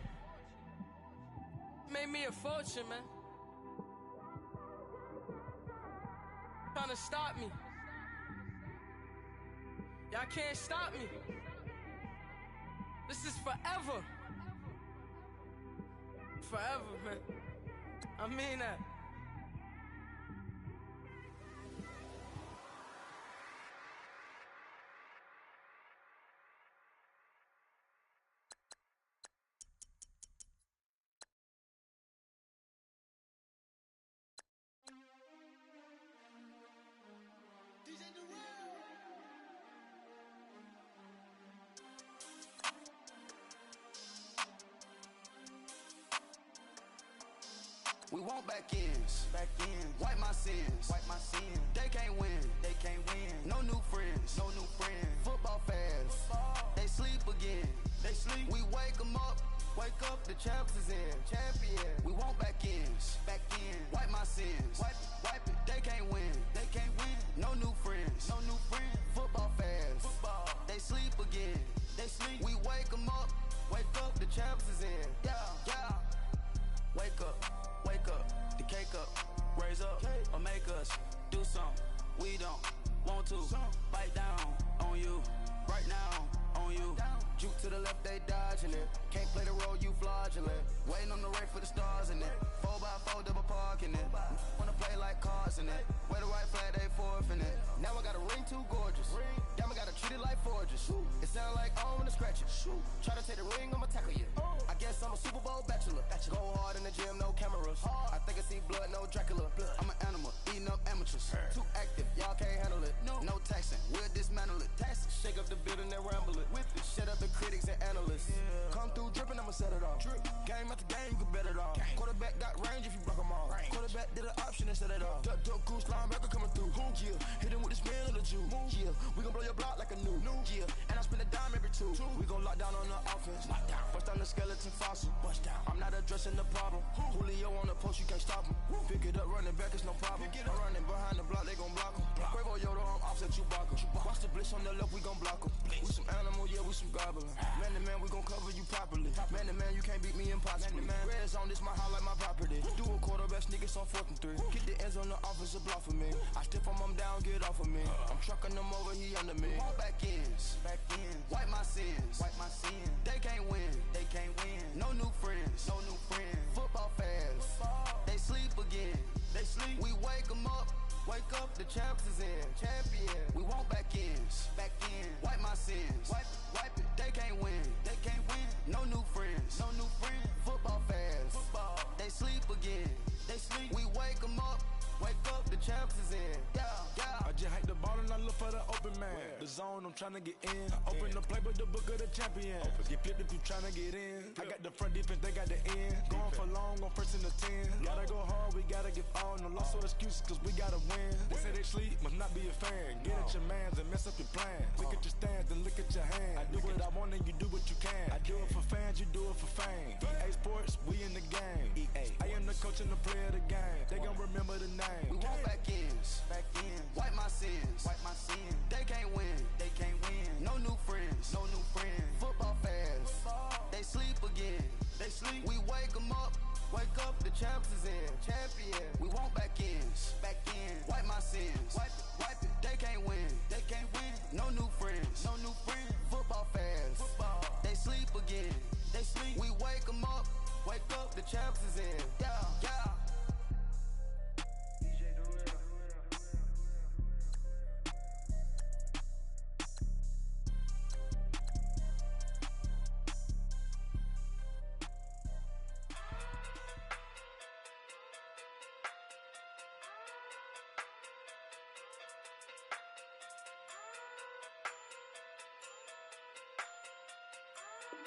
Made me a fortune, man. Trying to stop me. Y'all can't stop me. This is forever. Forever, man. I mean that. We want back ends, wipe my sins, They can't win, No new friends, Football fast, they sleep again, We wake them up, the champs is in, We want back ends, wipe my sins, wipe it, They can't win, No new friends, Football fast, they sleep again, We wake them up, the champs is in, yeah. Wake raise up or make us do something we don't want to. Bite down on you right now, on you. Juke to the left, they dodging it. Can't play the role, you fraudulent. Waiting on the race for the stars in it. 4x4 double parking it. Wanna play like cars in it. Where the white flag, they forfeiting it. Now I got a ring too gorgeous. Damn, I gotta treat it like forges. It sound like I wanna scratch it. Try to take the ring, I'ma tackle you. I guess I'm a Super Bowl bachelor. Go hard in the gym, no cameras. I think I see blood, no Dracula. I'm an animal, eating up amateurs. Too active, y'all can't handle it. No taxing, we'll dismantle it. Shake up the building and ramble it. Whip it, shut up the critics and analysts. Come through dripping, I'ma set it off. Game after game, you can bet it off. Quarterback got range if you block them all. Quarterback did an option and set it off. Duck goose linebacker coming through. Yeah, hit him with the spin of the Jew. Yeah, we gon' blow your block like a new. Yeah, and I spend a dime every two. We gon' lock down on the offense. Bust down the skeleton fossil. I'm not addressing the problem. Julio on the post, you can't stop him. Pick it up, running back, it's no problem. I'm running behind the block, they gon' block him. Quavo Yoda, I'm offset Chewbacca. Watch the blitz on the left, we gon' block him. We some animal, yeah, we some gobbler. Man to man, we gon' cover you properly. Man to man, you can't beat me impossibly. Red zone, this my highlight, my property. Do a quarterback sneakers on 4th and 3. Get the ends on the offensive block for me. I stiff him, I'm down, get off of me. I'm trucking them over, he under me. Back ends, wipe my sins, They can't win, No new friends, Football fans, they sleep again. We wake them up. Wake up, the champs is in. Champion. We want back ends. Wipe my sins. Wipe it. They can't win. No new friends. Football fans. They sleep again. We wake them up. Wake up, the champs is in. Yeah. I just hike the ball and I look for the open man. The zone, I'm tryna get in. Open the playbook, the book of the champion. Get flipped if you tryna get in. I got the front defense, they got the end. Going for long, on 1st and the 10. Gotta go hard, we gotta give all. No loss or excuses, cause we gotta win. They say they sleep, must not be a fan. Get at your mans and mess up your plans. Look at your stands and look at your hands. I do what I want and you do what you can. I do it for fans, you do it for fame. EA Sports, we in the game. I am the coach and the player of the game. They gon' remember the name. We want back ends. Wipe my sins. They can't win. No new friends. Football fans. They sleep again. We wake them up. Wake up, the champs is in. Champion. We want back ends. Wipe my sins. Wipe it. They can't win. No new friends. Football fans. They sleep again. We wake them up. Wake up, the champs is in. Yeah.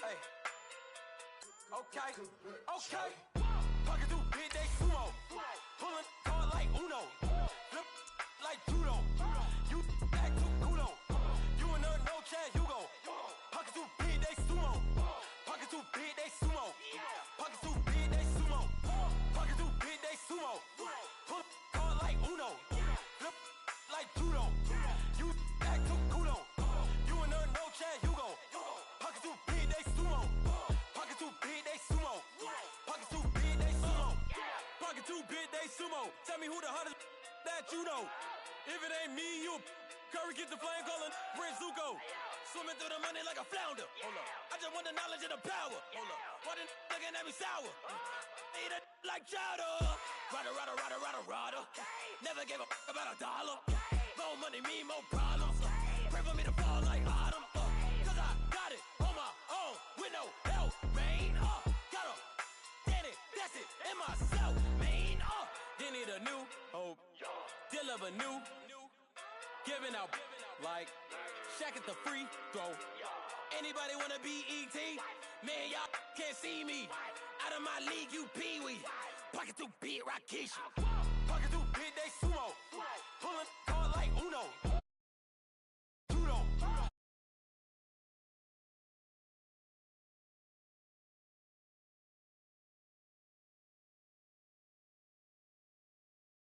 Hey. Okay. Pocket through big, they sumo. Pulling card like Uno. Flip like judo. You act too kudo. You and no chance, you go. Pocket too big, they sumo. Pocket too big, they sumo. Pocket too big, they sumo. Pocket too big, they sumo. Pull card like Uno. Flip like judo. You act too kudo. You and no chance, you go. Pocket too big, they sumo. Pocket too big, they sumo. Pocket too big, they sumo. Pocket too big, they sumo. Tell me who the hottest that you know. If it ain't me, you Curry get the flame calling Prince Zuko. Swimming through the money like a flounder. Hold up. I just want the knowledge and the power. Hold up. Why the looking at me sour? Eat it like chowder. Rada. Never gave a about $1. More money, me, more problems. Pray for me to fall like autumn. Cause I got it on my own with no help, man. Got a Danny, that's it, in myself, man. They need a new hope, deal of a new, giving out like Shaq at the free throw. Anybody wanna be ET? Man, y'all can't see me. Out of my league, you pee-wee. Pocket too big, Rakeisha.